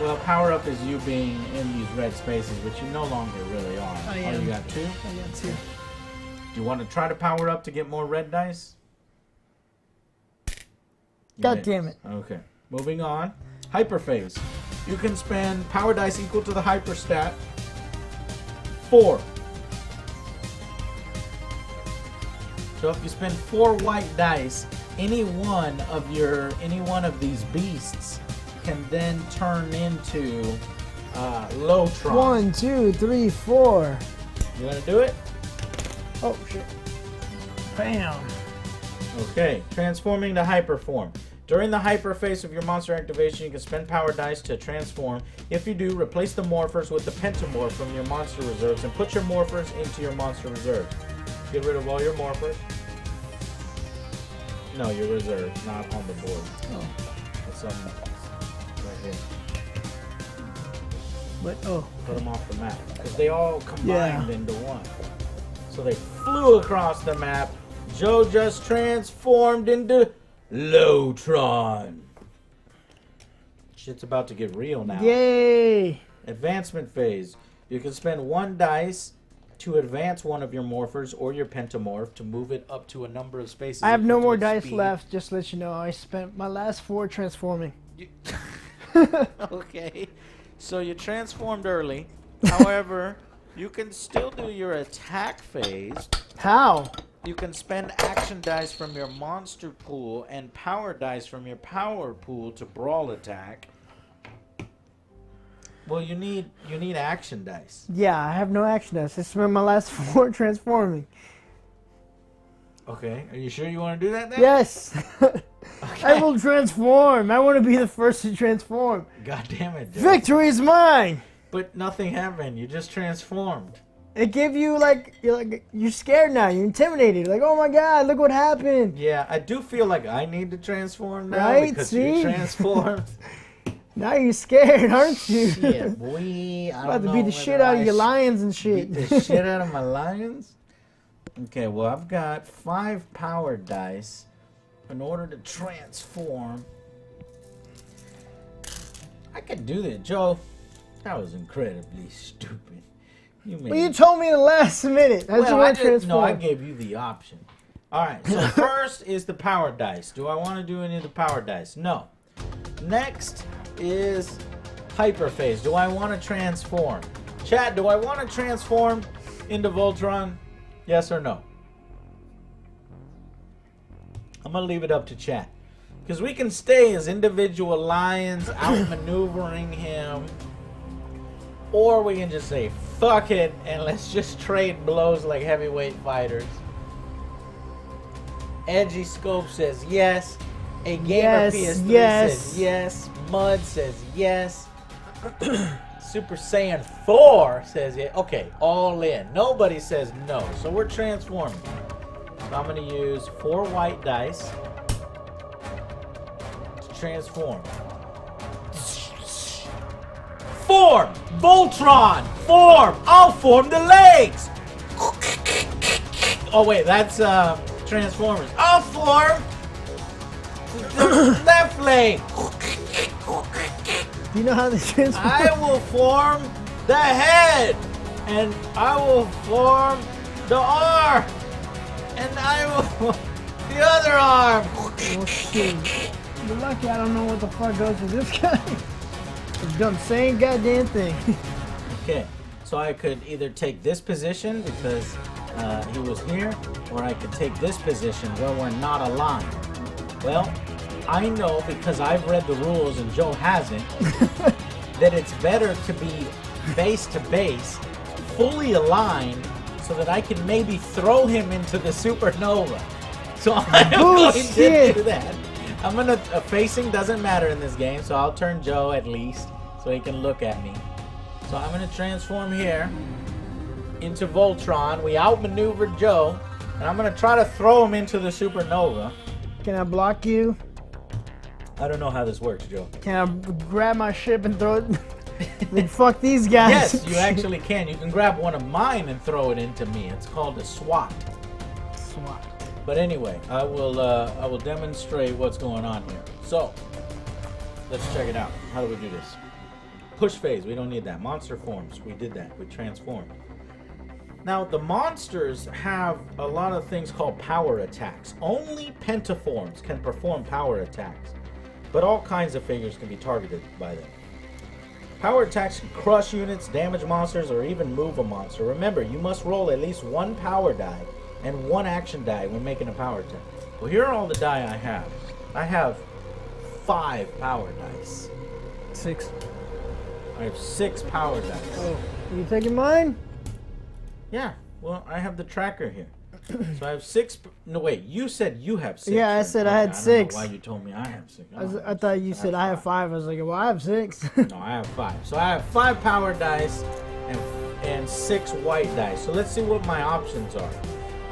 Well, power up is you being in these red spaces, which you no longer really are. I Oh, am. you got 2? I got 2. Do you want to try to power up to get more red dice? You God did. damn it. Okay. Moving on. Hyper phase. You can spend power dice equal to the hyper stat 4. So if you spend 4 white dice, any one of these beasts can then turn into Voltron. 1, 2, 3, 4. You want to do it? Oh shit. Bam. Okay. Transforming to hyper form. During the hyper phase of your monster activation, you can spend power dice to transform. If you do, replace the morphers with the pentamorph from your monster reserves and put your morphers into your monster reserves. Get rid of all your morphers. No, your reserves, not on the board. Oh. It's right here. But oh. Put them off the map because they all combined Yeah. into one. So they flew across the map. Joe just transformed into Voltron. Shit's about to get real now. Yay. Advancement phase. You can spend 1 dice to advance one of your morphers or your pentamorph to move it up to a number of spaces. I have no equal to more its dice speed. left, just to let you know. I spent my last 4 transforming. Okay. So you transformed early. However, you can still do your attack phase. How? You can spend action dice from your monster pool and power dice from your power pool to brawl attack. Well, you need action dice. Yeah, I have no action dice. I spent my last 4 transforming. Okay. Are you sure you want to do that then? Yes. Okay. I will transform. I want to be the first to transform. God damn it, Joe. Victory is mine. But nothing happened. You just transformed. It gave you you're scared now. You're intimidated. Like, oh my god, look what happened. Yeah, I do feel like I need to transform now Right? because See? you transformed. Now you're scared, aren't you? Shit, boy. I About to don't beat know the shit whether out of I your should lions and shit. Beat the shit out of my lions? Okay, well, I've got 5 power dice in order to transform. I could do that, Joe. That was incredibly stupid. You made Well, you it- told me in the last minute. How'd you Well, want to transform? no, I gave you the option. All right, so first is the power dice. Do I want to do any of the power dice? No. Next is hyper phase. Do I want to transform? Chat, do I want to transform into Voltron? Yes or no? I'm going to leave it up to chat. Because we can stay as individual lions outmaneuvering him. Or we can just say, fuck it, and let's just trade blows like heavyweight fighters. Edgy Scope says yes. A Gamer Yes, PS3 yes. says yes. Mud says yes. Super Saiyan 4 says yeah. Okay, all in. Nobody says no. So we're transforming. So I'm going to use 4 white dice to transform. Form! Voltron! Form! I'll form the legs! Oh wait, that's Transformers. I'll form the left leg! Do you know how this transform? I will form the head! And I will form the arm! And I will form the other arm! Oh shit. You're lucky I don't know what the fuck goes with this guy. He's done the same goddamn thing. Okay, so I could either take this position because he was here, or I could take this position where we're not aligned. Well, I know because I've read the rules and Joe hasn't, that it's better to be base to base, fully aligned, so that I can maybe throw him into the supernova. So I'm going to Bullshit. do that. I'm gonna facing doesn't matter in this game, so I'll turn Joe at least so he can look at me. So I'm gonna transform here into Voltron. We outmaneuvered Joe, and I'm gonna try to throw him into the supernova. Can I block you? I don't know how this works, Joe. Can I grab my ship and throw it? Like, fuck these guys. Yes, you actually can. You can grab one of mine and throw it into me. It's called a swat. Swat. But anyway, I will demonstrate what's going on here. So, let's check it out. How do we do this? Push phase, we don't need that. Monster forms, we did that. We transformed. Now, the monsters have a lot of things called power attacks. Only pentaforms can perform power attacks, but all kinds of figures can be targeted by them. Power attacks can crush units, damage monsters, or even move a monster. Remember, you must roll at least one power die and one action die when making a power attack. Well, here are all the die I have. I have 5 power dice. 6. I have 6 power dice. Oh, are you taking mine? Yeah, well, I have the tracker here. So I have 6. No, wait, you said you have 6. Yeah, I said I had 6. I don't know why you told me I have 6. I thought you said I have 5. I was like, well, I have 6. No, I have 5. So I have 5 power dice and 6 white dice. So let's see what my options are.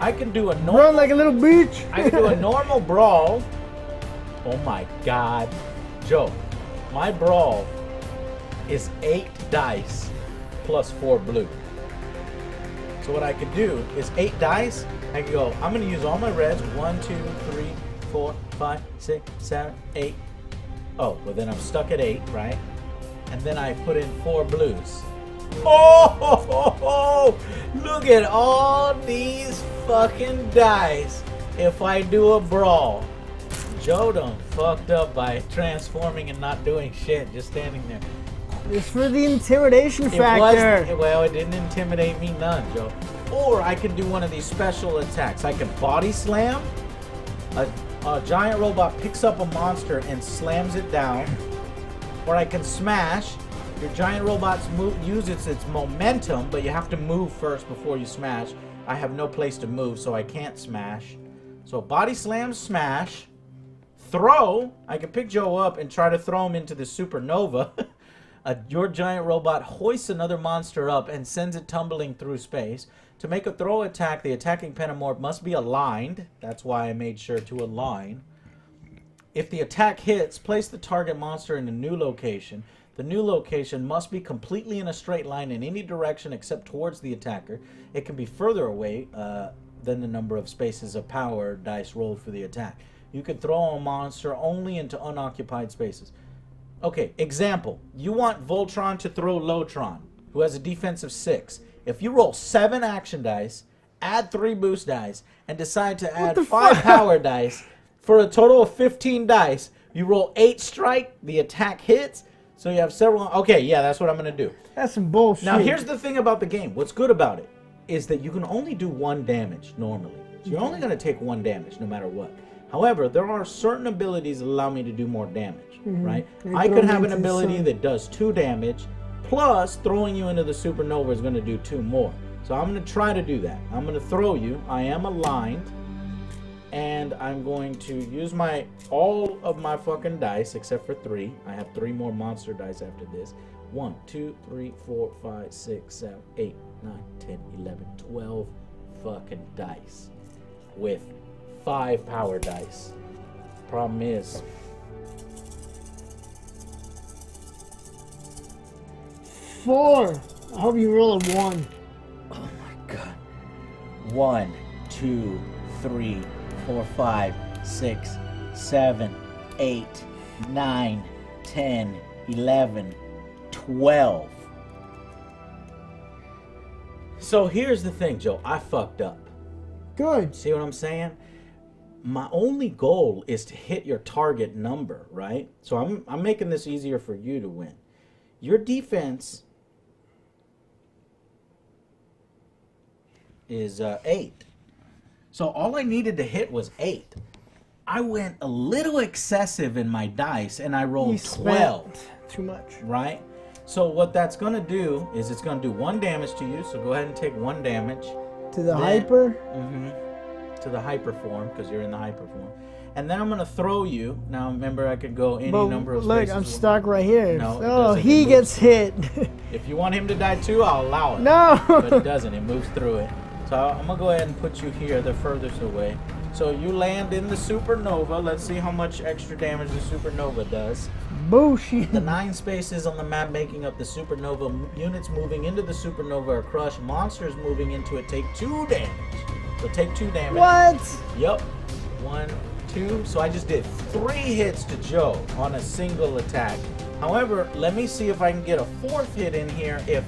I can do a normal. Run like a little bitch. I can do a normal brawl. Oh my God, Joe, my brawl is 8 dice plus 4 blue. So what I could do is 8 dice. I can go, I'm going to use all my reds. 1, 2, 3, 4, 5, 6, 7, 8. Oh, well then I'm stuck at 8, right? And then I put in 4 blues. Oh, look at all these fucking dice if I do a brawl. Joe done fucked up by transforming and not doing shit, just standing there. It's for the intimidation factor. Well, it didn't intimidate me none, Joe. Or I can do one of these special attacks. I can body slam. A giant robot picks up a monster and slams it down. Or I can smash. Your giant robots uses its momentum, but you have to move first before you smash. I have no place to move, so I can't smash. So body slam, smash. Throw. I can pick Joe up and try to throw him into the supernova. Your giant robot hoists another monster up and sends it tumbling through space. To make a throw attack, the attacking pentamorph must be aligned. That's why I made sure to align. If the attack hits, place the target monster in a new location. The new location must be completely in a straight line in any direction except towards the attacker. It can be further away than the number of spaces of power dice rolled for the attack. You can throw a monster only into unoccupied spaces. Okay, example. You want Voltron to throw Lotron, who has a defense of 6. If you roll 7 action dice, add 3 boost dice, and decide to add 5 power dice, for a total of 15 dice, you roll 8 strike, the attack hits, so you have several... Okay, yeah, that's what I'm going to do. That's some bullshit. Now, here's the thing about the game. What's good about it is that you can only do 1 damage normally. So you're only going to take 1 damage no matter what. However, there are certain abilities that allow me to do more damage, right? I could have an ability that does 2 damage, plus throwing you into the supernova is going to do 2 more. So I'm going to try to do that. I'm going to throw you. I am aligned. And I'm going to use all of my fucking dice except for 3. I have 3 more monster dice after this. 1, 2, 3, 4, 5, 6, 7, 8, 9, 10, 11, 12 fucking dice with 5 power dice. Problem is, 4. I hope you roll a 1. oh my God. 1, 2, 3, 4, 5, 6, 7, 8, 9, 10, 11, 12. So here's the thing, Joe. I fucked up. Good. See what I'm saying? My only goal is to hit your target number, right? So I'm making this easier for you to win. Your defense is 8. So all I needed to hit was 8. I went a little excessive in my dice and I rolled 12. Too much. Right? So what that's going to do is it's going to do 1 damage to you. So go ahead and take 1 damage. To the hyper? To the hyper form, because you're in the hyper form. And then I'm gonna throw you. Now remember, I could go any But number of look, spaces. I'm stuck right here. No, it Oh, doesn't. he It gets hit. If you want him to die too, I'll allow it. No. But it doesn't. It moves through it. So I'm gonna go ahead and put you here, the furthest away. So you land in the supernova. Let's see how much extra damage the supernova does. Bullshit. The 9 spaces on the map making up the supernova, units moving into the supernova are crushed. Monsters moving into it take 2 damage. So take 2 damage. What? Yep. 1, 2. So I just did 3 hits to Joe on a single attack. However, let me see if I can get a 4th hit in here if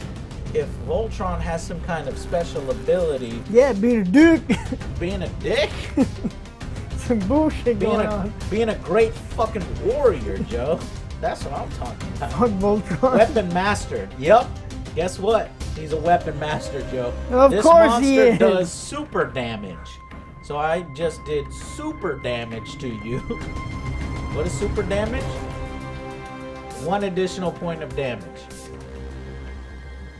Voltron has some kind of special ability. Yeah, being a dick. Being a dick? Some bullshit going on. Being a great fucking warrior, Joe. That's what I'm talking about. Fuck Voltron. Weapon master. Yep. Guess what? He's a weapon master, Joe. Of this course monster he is. does super damage. So I just did super damage to you. What is super damage? 1 additional point of damage.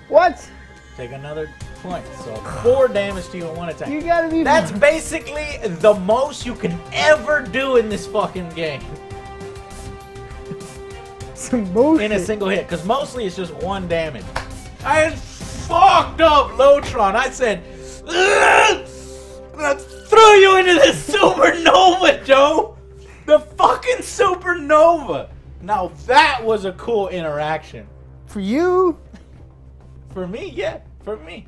What? Take another point. So 4 damage to you in 1 attack. You gotta be. That's basically the most you can ever do in this fucking game. Some bullshit. In a single hit. Because mostly it's just 1 damage. I fucked up Voltron. I said, let's throw you into the supernova, Joe. The fucking supernova. Now that was a cool interaction. For you? For me, yeah, for me.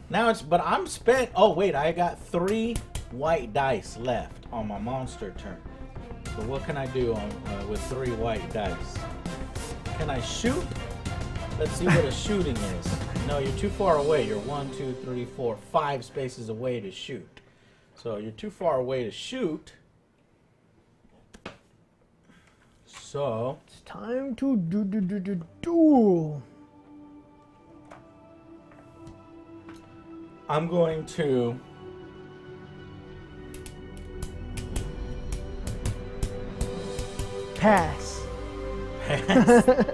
Now it's, but I'm spent. Oh wait, I got 3 white dice left on my monster turn. So what can I do on with 3 white dice? Can I shoot? Let's see what a shooting is. No, you're too far away. You're 1, 2, 3, 4, 5 spaces away to shoot. So you're too far away to shoot. So It's time to duel. I'm going to Pass. pass.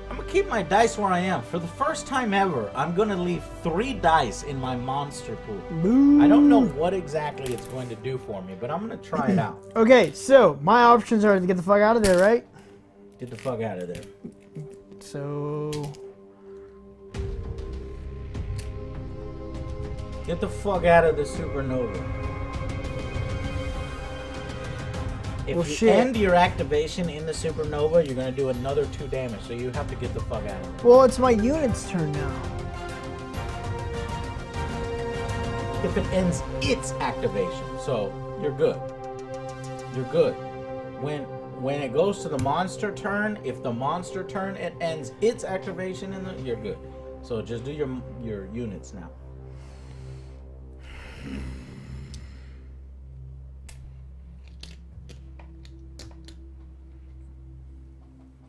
I'm gonna keep my dice where I am. For the first time ever, I'm gonna leave 3 dice in my monster pool. Boo. I don't know what exactly it's going to do for me, but I'm gonna try it out. Okay, so my options are to get the fuck out of there, right? Get the fuck out of there. So Get the fuck out of the supernova. If Well, you shit. end your activation in the supernova, you're gonna do another 2 damage. So you have to get the fuck out of there. well, it's my unit's turn now. If it ends its activation, so you're good. You're good. When it goes to the monster turn, if the monster turn it ends its activation in the, you're good. So just do your units now.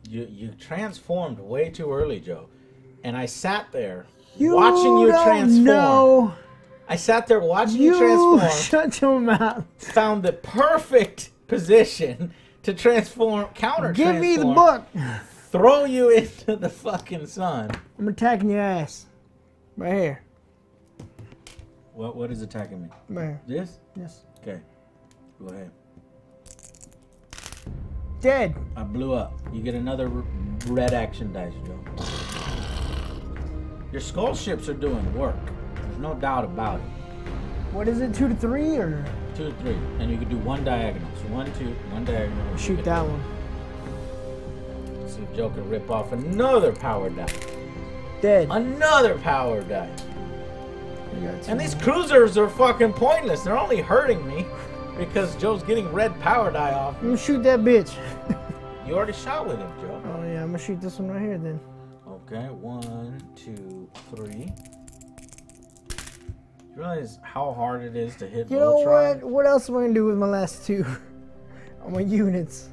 You transformed way too early, Joe. And I sat there watching you transform. No. I sat there watching you transform. Shut your mouth. Found the perfect position to transform, counter Give transform. me the book. Throw you into the fucking sun. I'm attacking your ass. Right here. What is attacking me? Right here. This? Yes. Okay. Go ahead. Dead. I blew up. You get another red action dice, Joe. Your skull ships are doing work. There's no doubt about it. What is it? 2 to 3 or 2 to 3. And you can do 1 diagonal. So 1, 2, 1 diagonal. shoot that one? See if Joe can rip off another power die. Dead. Another power die. I got 2. And these cruisers are fucking pointless. They're only hurting me because Joe's getting red power die off. I'm gonna shoot that bitch. You already shot with him, Joe. Oh yeah, I'm gonna shoot this one right here then. Okay, 1, 2, 3. You realize how hard it is to hit You know Voltron? what? What else am I gonna do with my last 2? On my units.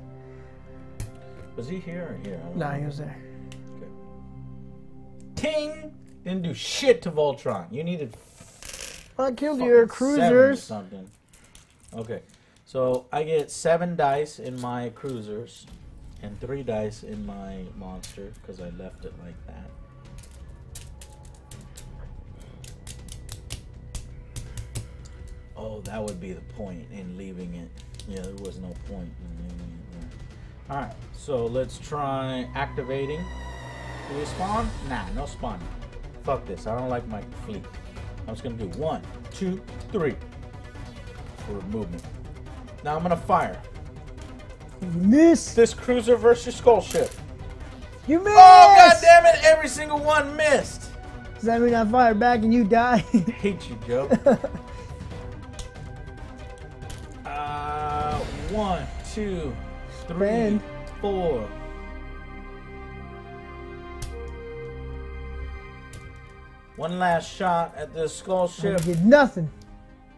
Was he here or here? Nah, he was there. Okay. Ting! Didn't do shit to Voltron. You needed I killed fucking your 7 or cruisers. something. Okay, so I get 7 dice in my cruisers and 3 dice in my monster because I left it like that. Oh, that would be the point in leaving it. Yeah, there was no point in leaving it there. Alright, so let's try activating. Do we spawn? Nah, no spawning. Fuck this. I don't like my fleet. I'm just gonna do 1, 2, 3 for movement. Now I'm gonna fire. You miss. This cruiser versus skull ship. You missed. Oh, god damn it! Every single one missed. Does that mean I fire back and you die? Hate you, Joe. 1, 2, 3, Spend. 4. One last shot at this skull I ship. did nothing.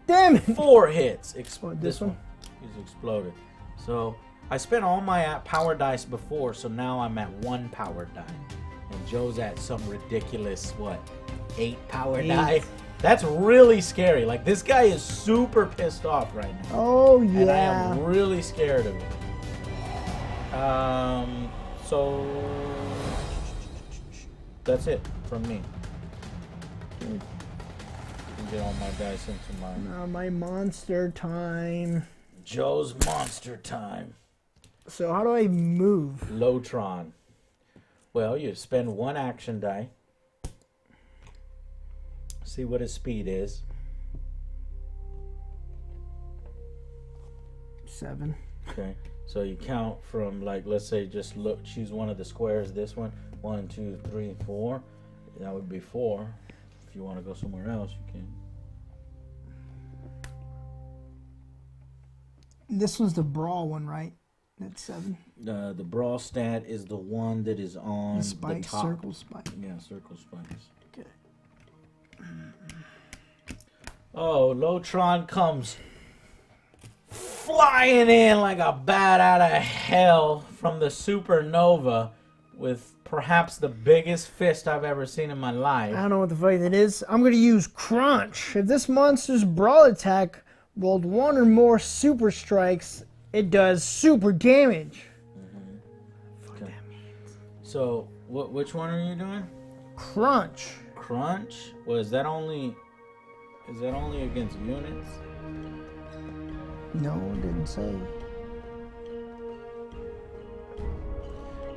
Damn it. 4 hits. Oh, This one is exploded. So I spent all my power dice before, so now I'm at 1 power die. And Joe's at some ridiculous, what, 8 power die? That's really scary. Like, this guy is super pissed off right now. Oh, yeah. And I am really scared of him. So that's it from me. Get all my dice into my... Now my monster time. Joe's monster time. So how do I move? Voltron. Well, you spend 1 action die. See what his speed is. 7. Okay. So you count from, like, let's say just look, choose one of the squares, this one. 1, 2, 3, 4. That would be 4. If you want to go somewhere else, you can. This was the brawl one, right? That's 7. The brawl stat is the one that is on The spike, the top. circle spike. Yeah, circle spikes. Okay. Oh, Voltron comes flying in like a bat out of hell from the supernova with perhaps the biggest fist I've ever seen in my life. I don't know what the fuck that is. I'm going to use Crunch. If this monster's brawl attack rolled 1 or more super strikes, it does super damage. Okay. So, which one are you doing? Crunch. Crunch? Well, is that only against units? No, it didn't say.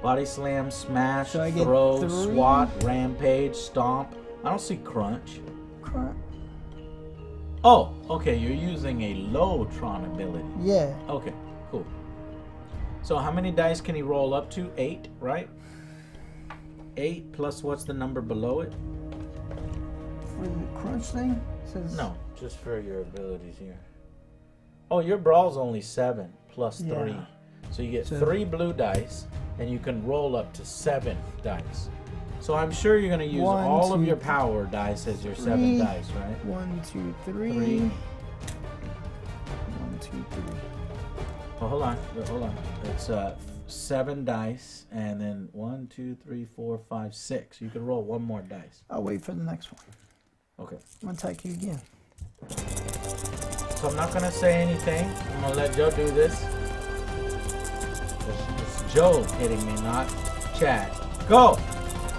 Body slam, smash, So I get throw, 3? swat, rampage, stomp. I don't see crunch. Crunch. Oh, okay, you're using a Voltron ability. Yeah. Okay, cool. So how many dice can he roll up to? 8, right? 8 plus what's the number below it? For the crunch thing? It says No, just for your abilities here. Oh, your brawl's only 7 plus 3. Yeah. So you get So- 3 blue dice, and you can roll up to 7 dice. So I'm sure you're going to use 1, all of 2, your power dice as your 7 3. dice, right? 1, 2, 3. 3. 1, 2, 3. Oh, hold on. It's 7 dice, and then 1, 2, 3, 4, 5, 6. You can roll 1 more dice. I'll wait for the next one. Okay. I'm going to attack you again. So I'm not going to say anything. I'm going to let Joe do this. It's Joe hitting me, not Chad. Go!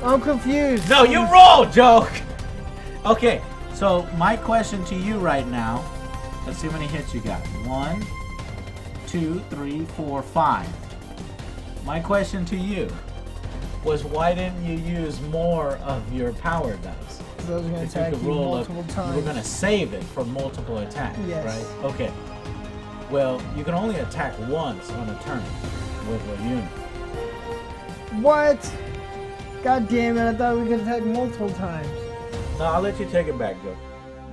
I'm confused. No, you roll, Joe! Okay, so my question to you right now, let's see how many hits you got. 1, 2, 3, 4, 5. My question to you was, why didn't you use more of your power dice? I was going to If you attack could you roll multiple up, times. you were going to save it for multiple attacks, Yes. right? Okay. Well, you can only attack once on a turn with a unit. What? God damn it, I thought we could attack multiple times. No, I'll let you take it back, Joe. You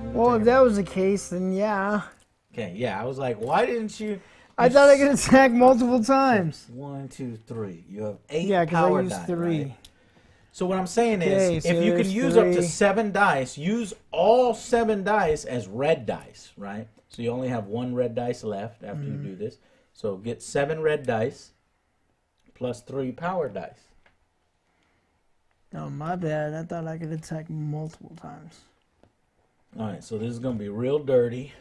can Well, take if it that was the case, then yeah. back. Okay, yeah, I was like, why didn't you... I thought I could attack multiple times. 1, 2, 3. You have 8 Yeah, because power I used die, 3. right? So what I'm saying Okay, is, so if you can there's use up to 3. 7 dice, use all 7 dice as red dice, right? So you only have 1 red dice left after you do this. So get 7 red dice plus 3 power dice. Oh, my bad. I thought I could attack multiple times. All right, so this is going to be real dirty.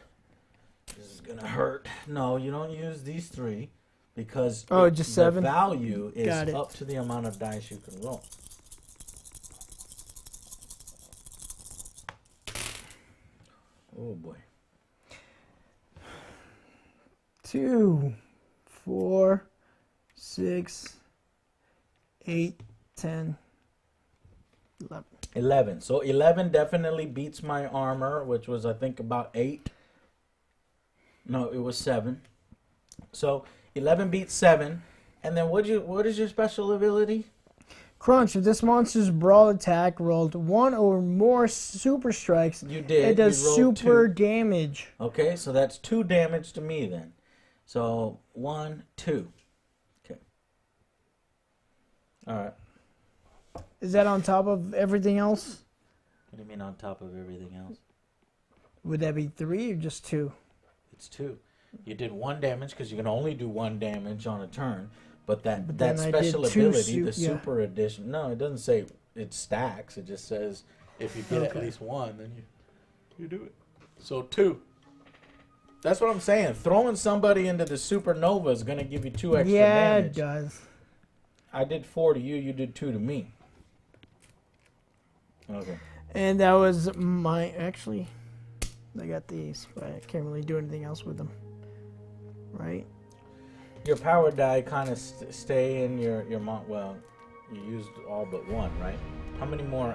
This is going to hurt. No, you don't use these 3 because Just the 7? value is Got it. up to the amount of dice you can roll. Oh, boy. 2, 4, 6, 8, 10, 11. 11. So 11 definitely beats my armor, which was, I think, about 8. No, it was 7. So 11 beats 7. And then what is your special ability? Crunch. If this monster's brawl attack rolled 1 or more super strikes, You did. it does You rolled super 2. damage. Okay, so that's 2 damage to me then. So 1, 2. Okay. All right. Is that on top of everything else? What do you mean on top of everything else? Would that be 3 or just 2? It's 2. You did 1 damage because you can only do 1 damage on a turn. But that then I did special 2 ability, the yeah. super edition, no, it doesn't say it stacks. It just says if you get at Okay. least 1, then you do it. So 2. That's what I'm saying. Throwing somebody into the supernova is going to give you 2 extra Yeah, damage. it does. I did 4 to you. You did 2 to me. Okay. And that was my... Actually, I got these, but I can't really do anything else with them. Right? Your power die kind of stay in your well, you used all but 1, right? How many more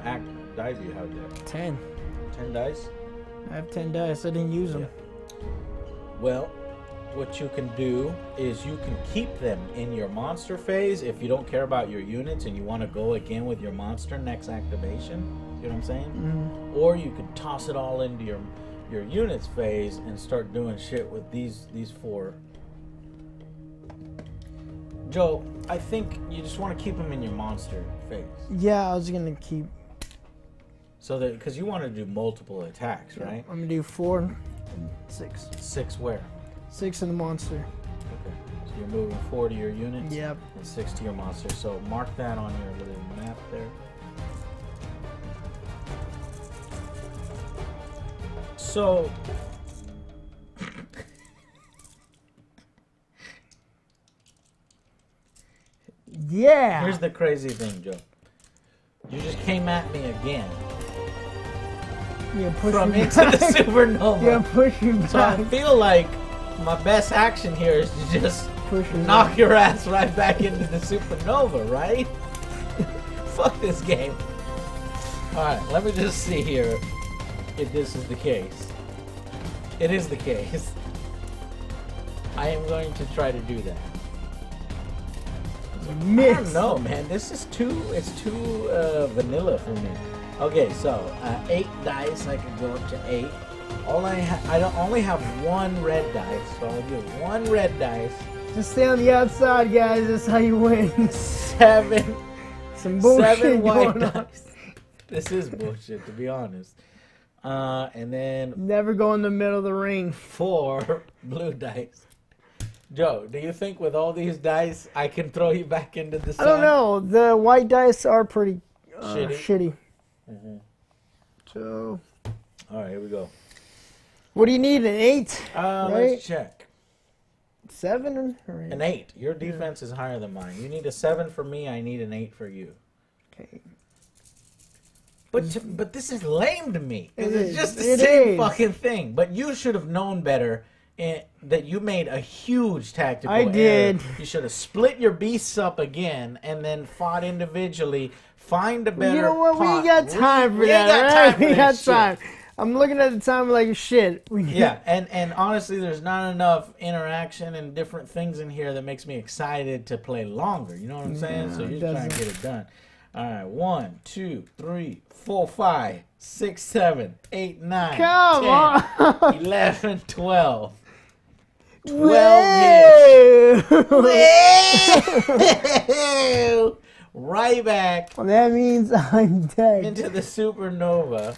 die do you have there? 10. 10 dice? I have 10 dice. I didn't use them. Yeah. Well, what you can do is you can keep them in your monster phase if you don't care about your units and you want to go again with your monster next activation. You know what I'm saying? Mm-hmm. Or you could toss it all into your units phase and start doing shit with these 4. Joe, I think you just want to keep them in your monster phase. Yeah, I was going to keep... So that, because you want to do multiple attacks, right? I'm going to do 4 and 6. 6 where? 6 in the monster. Okay. So you're moving 4 to your units? Yep. And 6 to your monster. So mark that on your little map there. So... Yeah! Here's the crazy thing, Joe. You just came at me again. Yeah, push From me into back. the supernova. Yeah, push me back. So I feel like my best action here is to just Push me knock back. your ass right back into the supernova, right? Fuck this game. Alright, let me just see here if this is the case. It is the case. I am going to try to do that. I Miss. don't know, man. This is it's too vanilla for me. Okay, so 8 dice. I can go up to 8. I don't only have 1 red dice, so I'll do 1 red dice. Just stay on the outside, guys. That's how you win. 7 Some bullshit 7 white going on. dice. This is bullshit, to be honest. And then Never go in the middle of the ring. 4 blue dice. Joe, do you think with all these dice I can throw you back into the I sun? don't know. The white dice are pretty shitty. Mm-hmm. So, All right, here we go. what do you need? An 8? Right? Let's check. 7 or 8? An 8. Your defense is higher than mine. You need a 7 for me. I need an 8 for you. Okay. But this is lame to me. It It's is. just the It same is. fucking thing. But you should have known better that you made a huge tactical I error. did. You should have split your beasts up again and then fought individually. Find a better You know what? We pot. ain't got time for We ain't that, got right? time for We that got shit. time. I'm looking at the time like shit. Yeah, and honestly, there's not enough interaction and different things in here that makes me excited to play longer. You know what I'm saying? So it you're trying to doesn't. get it done. All right, 1, 2, 3, 4, 5, 6, 7, 8, 9, Come 10, on. 11, 12. 12 Whoa. Right back Well, that means I'm dead. into the supernova.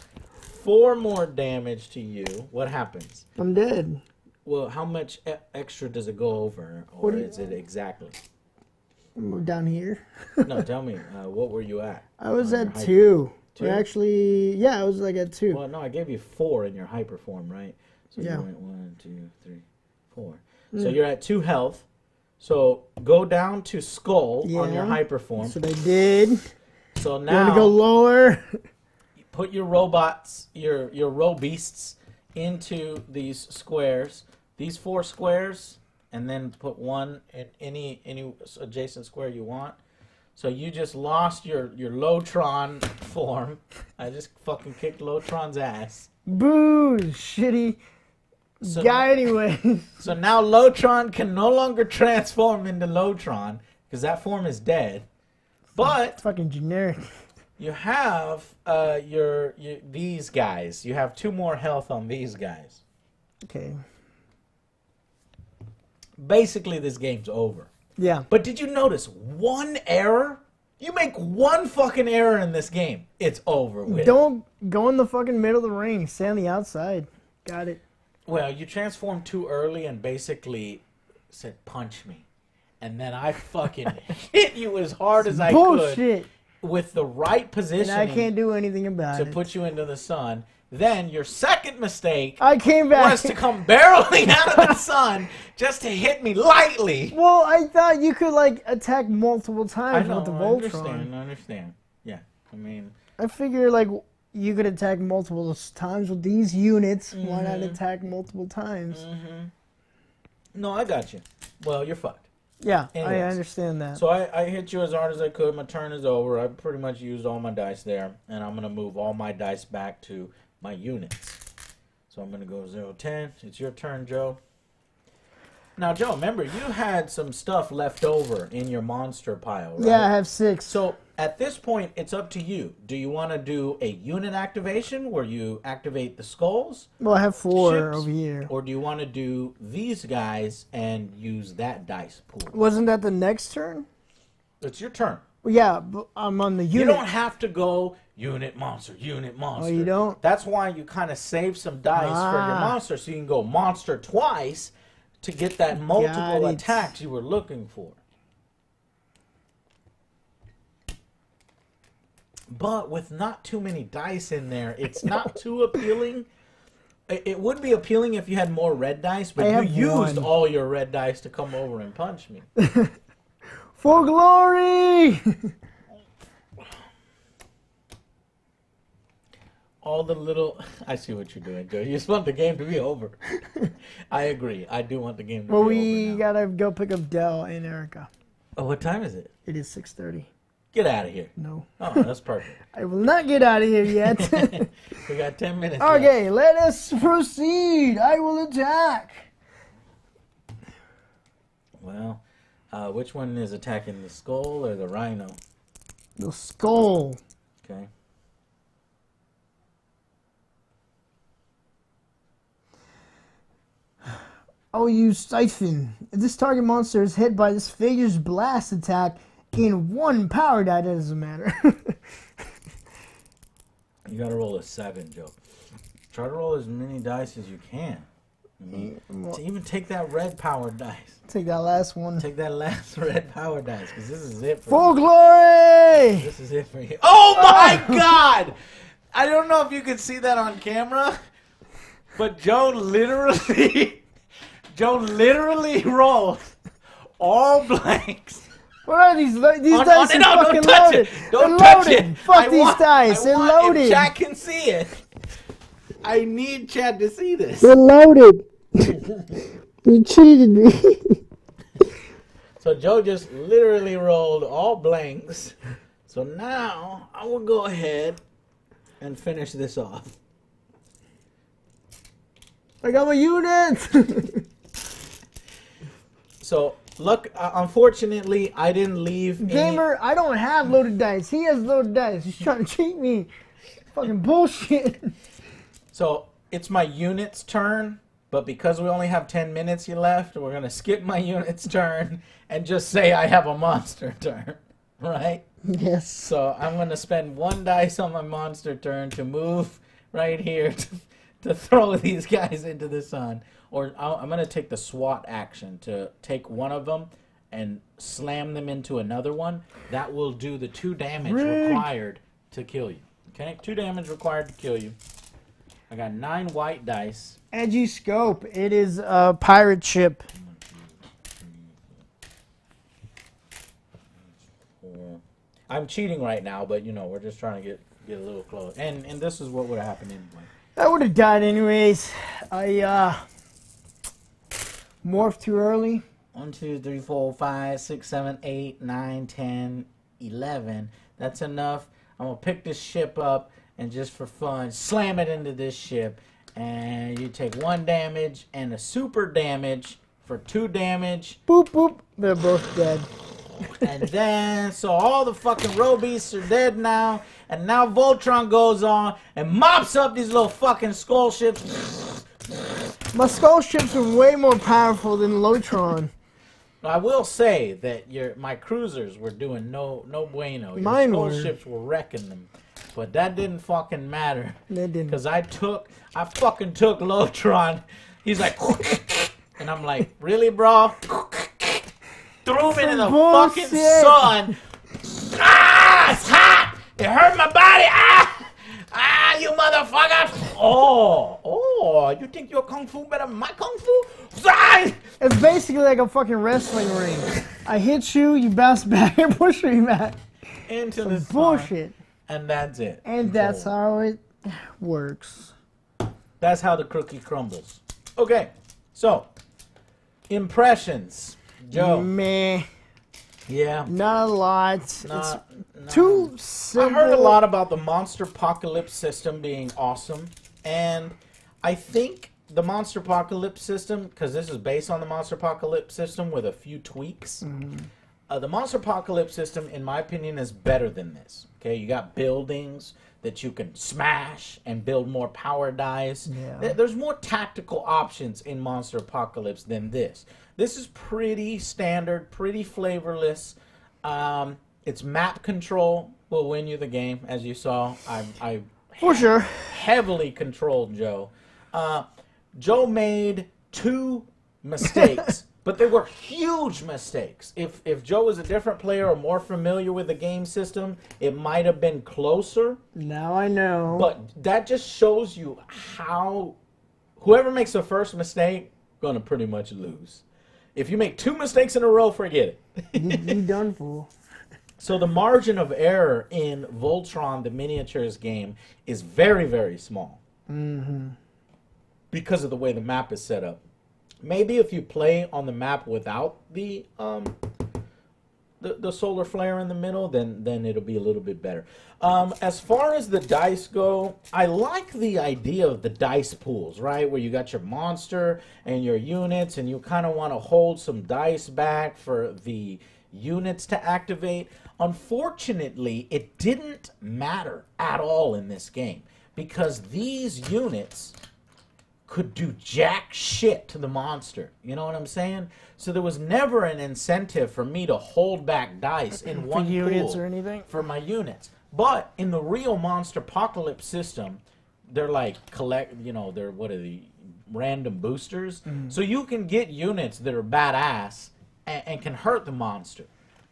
4 more damage to you. What happens? I'm dead. Well, how much extra does it go over, or What do you- is it exactly? I'm down here. No, tell me. What were you at? I was on at your hyper- 2. 2? Or actually, yeah, I was like at 2. Well, no, I gave you 4 in your hyper form, right? So Yeah. you went 1, 2, 3, 4. So you're at 2 health. So go down to skull on your Yeah. hyper form. That's what I did. So You want to now go lower? put your robots, your row beasts into these squares. These 4 squares and then put one in any adjacent square you want. So you just lost your Voltron form. I just fucking kicked Voltron's ass. Boo, shitty So guy anyway. So now Voltron can no longer transform into Voltron because that form is dead. But Fucking generic. you have these guys. You have 2 more health on these guys. Okay. Basically, this game's over. Yeah. But did you notice one error? You make one fucking error in this game, it's over with. Don't go in the fucking middle of the ring. Stay on the outside. Got it. Well, you transformed too early and basically said, punch me. And then I fucking hit you as hard as I Bullshit. could with the right And positioning I can't do anything about to it. put you into the sun. Then your second mistake I came back. was to come barreling out of the sun just to hit me lightly. Well, I thought you could like attack multiple I times know, with the I Voltron. understand. Yeah, I mean, I figure like you could attack multiple times with these units. Why not attack multiple times? no, I got you. Well, you're fucked. Yeah, I Anyways. understand that. So I hit you as hard as I could. My turn is over. I pretty much used all my dice there. And I'm going to move all my dice back to my units. So I'm going to go 0, 10. It's your turn, Joe. Now, Joe, remember, you had some stuff left over in your monster pile, right? Yeah, I have 6. So at this point, it's up to you. Do you want to do a unit activation where you activate the skulls? Well, I have 4 ships, over here. Or do you want to do these guys and use that dice pool? Wasn't that the next turn? It's your turn. Well, yeah, but I'm on the unit. You don't have to go unit monster, unit monster. Oh, you don't? That's why you kind of save some dice for your Ah. monster so you can go monster twice to get that multiple Got it. attacks you were looking for. But with not too many dice in there, it's not too appealing. It would be appealing if you had more red dice, but I you have used 1. all your red dice to come over and punch me. For glory! All the little... I see what you're doing, Joe. You just want the game to be over. I agree. I do want the game to Well, be we over now. gotta go pick up Dell and Erica. Oh, what time is it? It is 6:30. Get out of here. No. Oh, that's perfect. I will not get out of here yet. We got 10 minutes left. Okay, let us proceed. I will attack. Well, which one is attacking, the skull or the rhino? The skull. Okay. I'll use Siphon. If this target monster is hit by this figure's blast attack in 1 power die, that doesn't matter. You gotta roll a 7, Joe. Try to roll as many dice as you can. I mean, to even take that red power dice. Take that last one. Take that last red power dice, because this is it for For you. glory! This is it for you. Oh my God! I don't know if you can see that on camera, but Joe literally rolled all blanks. What are these? These On- dice on- are no, fucking don't touch loaded. it. Don't They're touch loaded. it. Fuck I these dice. They're want- loaded. If Chad can see it. I need Chad to see this. They're loaded. You cheated me. So Joe just literally rolled all blanks. So now I will go ahead and finish this off. I got my unit. So look, unfortunately, I didn't leave any- Gamer, I don't have loaded dice. He has loaded dice. He's trying to cheat me. Fucking bullshit. So it's my unit's turn, but because we only have 10 minutes left, we're gonna skip my unit's turn and just say I have a monster turn, right? Yes. So I'm gonna spend 1 dice on my monster turn to move right here to throw these guys into the sun. Or I'm gonna take the SWAT action to take one of them and slam them into another one. That will do the 2 damage required to kill you. Okay, 2 damage required to kill you. I got 9 white dice. Edgy scope. It is a pirate ship. 4. I'm cheating right now, but you know we're just trying to get a little close. And this is what would have happened anyway. I would have died anyways. Morph too early. 1, 2, 3, 4, 5, 6, 7, 8, 9, 10, 11. That's enough. I'm going to pick this ship up and just for fun, slam it into this ship. And you take 1 damage and a super damage for 2 damage. Boop, boop. They're both dead. And then, so all the fucking Robeasts are dead now. And now Voltron goes on and mops up these little fucking skull ships. My skull ships are way more powerful than Voltron. I will say that my cruisers were doing no bueno. Your Mine skull were. ships were wrecking them. But that didn't fucking matter. They didn't. Because I fucking took Voltron. He's like, and I'm like, really, bro? Threw him into the fucking sun. Ah, it's hot. It hurt my body. Ah, you motherfucker. Oh, you think your kung fu better than my kung fu? It's basically like a fucking wrestling ring. I hit you, you bounce back and push me back. Into Some the sun. bullshit. And that's it. And that's how it works. That's how the cookie crumbles. Okay, so impressions, Joe. Meh. Yeah. Not a lot. Not- It's too simple. I heard a lot about the Monster Apocalypse system being awesome, and I think the Monster Apocalypse system, because this is based on the Monster Apocalypse system with a few tweaks, the Monster Apocalypse system, in my opinion, is better than this. Okay, you got buildings that you can smash and build more power dice. Yeah. There's more tactical options in Monster Apocalypse than this. This is pretty standard, pretty flavorless. It's map control will win you the game, as you saw. I For sure. heavily controlled Joe. Joe made 2 mistakes, but they were huge mistakes. If Joe was a different player or more familiar with the game system, it might have been closer. Now I know. But that just shows you how whoever makes the first mistake gonna pretty much lose. If you make 2 mistakes in a row, forget it. you done fool. So the margin of error in Voltron, the miniatures game, is very, very small. Because of the way the map is set up. Maybe if you play on the map without the solar flare in the middle, then it'll be a little bit better. As far as the dice go, I like the idea of the dice pools, right? Where you got your monster and your units, and you kind of want to hold some dice back for the units to activate. Unfortunately, it didn't matter at all in this game because these units could do jack shit to the monster. You know what I'm saying? So there was never an incentive for me to hold back dice in one units pool or anything? for my units. But in the real Monster Apocalypse system, they're like they're what are the random boosters? So you can get units that are badass and can hurt the monster.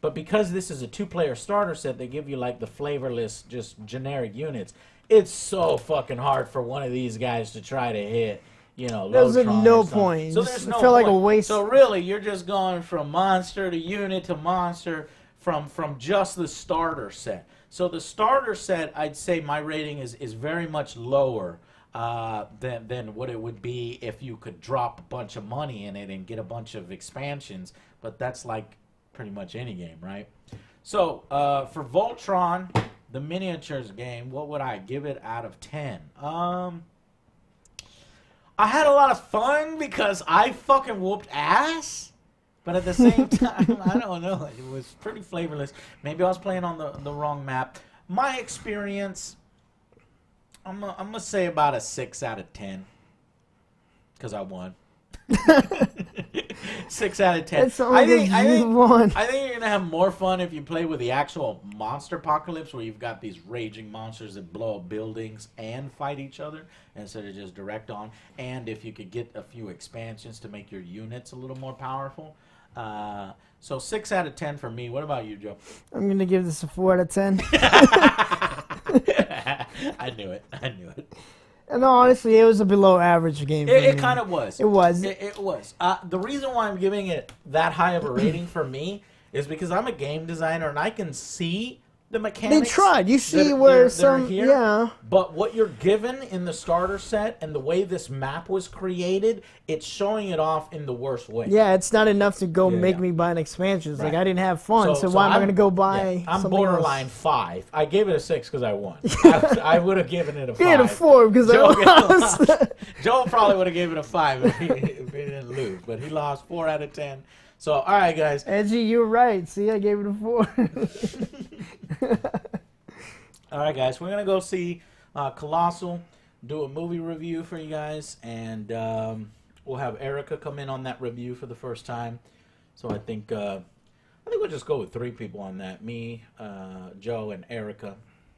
But because this is a 2-player starter set, they give you like the flavorless, just generic units. It's so fucking hard for one of these guys to try to hit, There's Voltron no or something. point. So It there's just no felt like a point. waste. So really, you're just going from monster to unit to monster from just the starter set. So the starter set, I'd say my rating is very much lower than what it would be if you could drop a bunch of money in it and get a bunch of expansions. But that's like pretty much any game, right? So for Voltron, the miniatures game, what would I give it out of 10? I had a lot of fun because I fucking whooped ass. But at the same time, I don't know. It was pretty flavorless. Maybe I was playing on the wrong map. My experience, I'm gonna say about a 6 out of 10. Because I won. 6 out of 10. It's only you won. I think you're going to have more fun if you play with the actual Monster Apocalypse, where you've got these raging monsters that blow up buildings and fight each other instead of just direct on. And if you could get a few expansions to make your units a little more powerful. So 6 out of 10 for me. What about you, Joe? I'm going to give this a 4 out of 10. I knew it. And honestly, it was a below average game. It kind of was. It was. It was. The reason why I'm giving it that high of a rating for me is because I'm a game designer and I can see the mechanics. They tried. You see that where they're some, here, yeah. But what you're given in the starter set and the way this map was created, it's showing it off in the worst way. Yeah, it's not enough to go Yeah, make yeah. me buy an expansion. It's like, Right. I didn't have fun, so why am I I'm- going to go buy yeah, I'm something borderline else? 5. I gave it a 6 because I won. I would have given it a 5. Get a 4 because Joe, I lost. Joe probably would have given it a 5 if he didn't lose, but he lost 4 out of 10. So, all right, guys. Edgy, you're right. See, I gave it a 4. All right, guys. We're going to go see Colossal, do a movie review for you guys, and we'll have Erica come in on that review for the first time. So I think we'll just go with 3 people on that. Me, Joe, and Erica.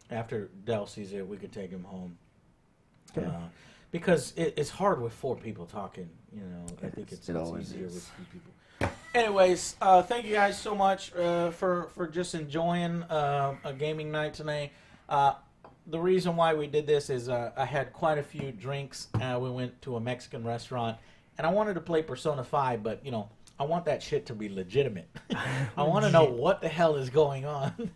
After Del sees it, we could take him home. Okay. Because it's hard with 4 people talking. You know, I think it's always easier is. with 3 people. Anyways, thank you guys so much for just enjoying a gaming night tonight. The reason why we did this is I had quite a few drinks. We went to a Mexican restaurant, and I wanted to play Persona 5, but, you know, I want that shit to be legitimate. I want to know what the hell is going on.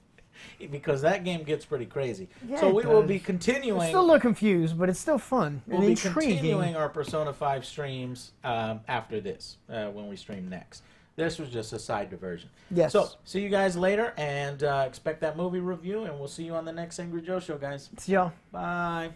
Because that game gets pretty crazy. Yeah, so it we will does. be I'm continuing. still a little confused, but it's still fun We'll and be intriguing. continuing our Persona 5 streams after this, when we stream next. This was just a side diversion. Yes. So, see you guys later, and expect that movie review, and we'll see you on the next Angry Joe show, guys. See y'all. Bye.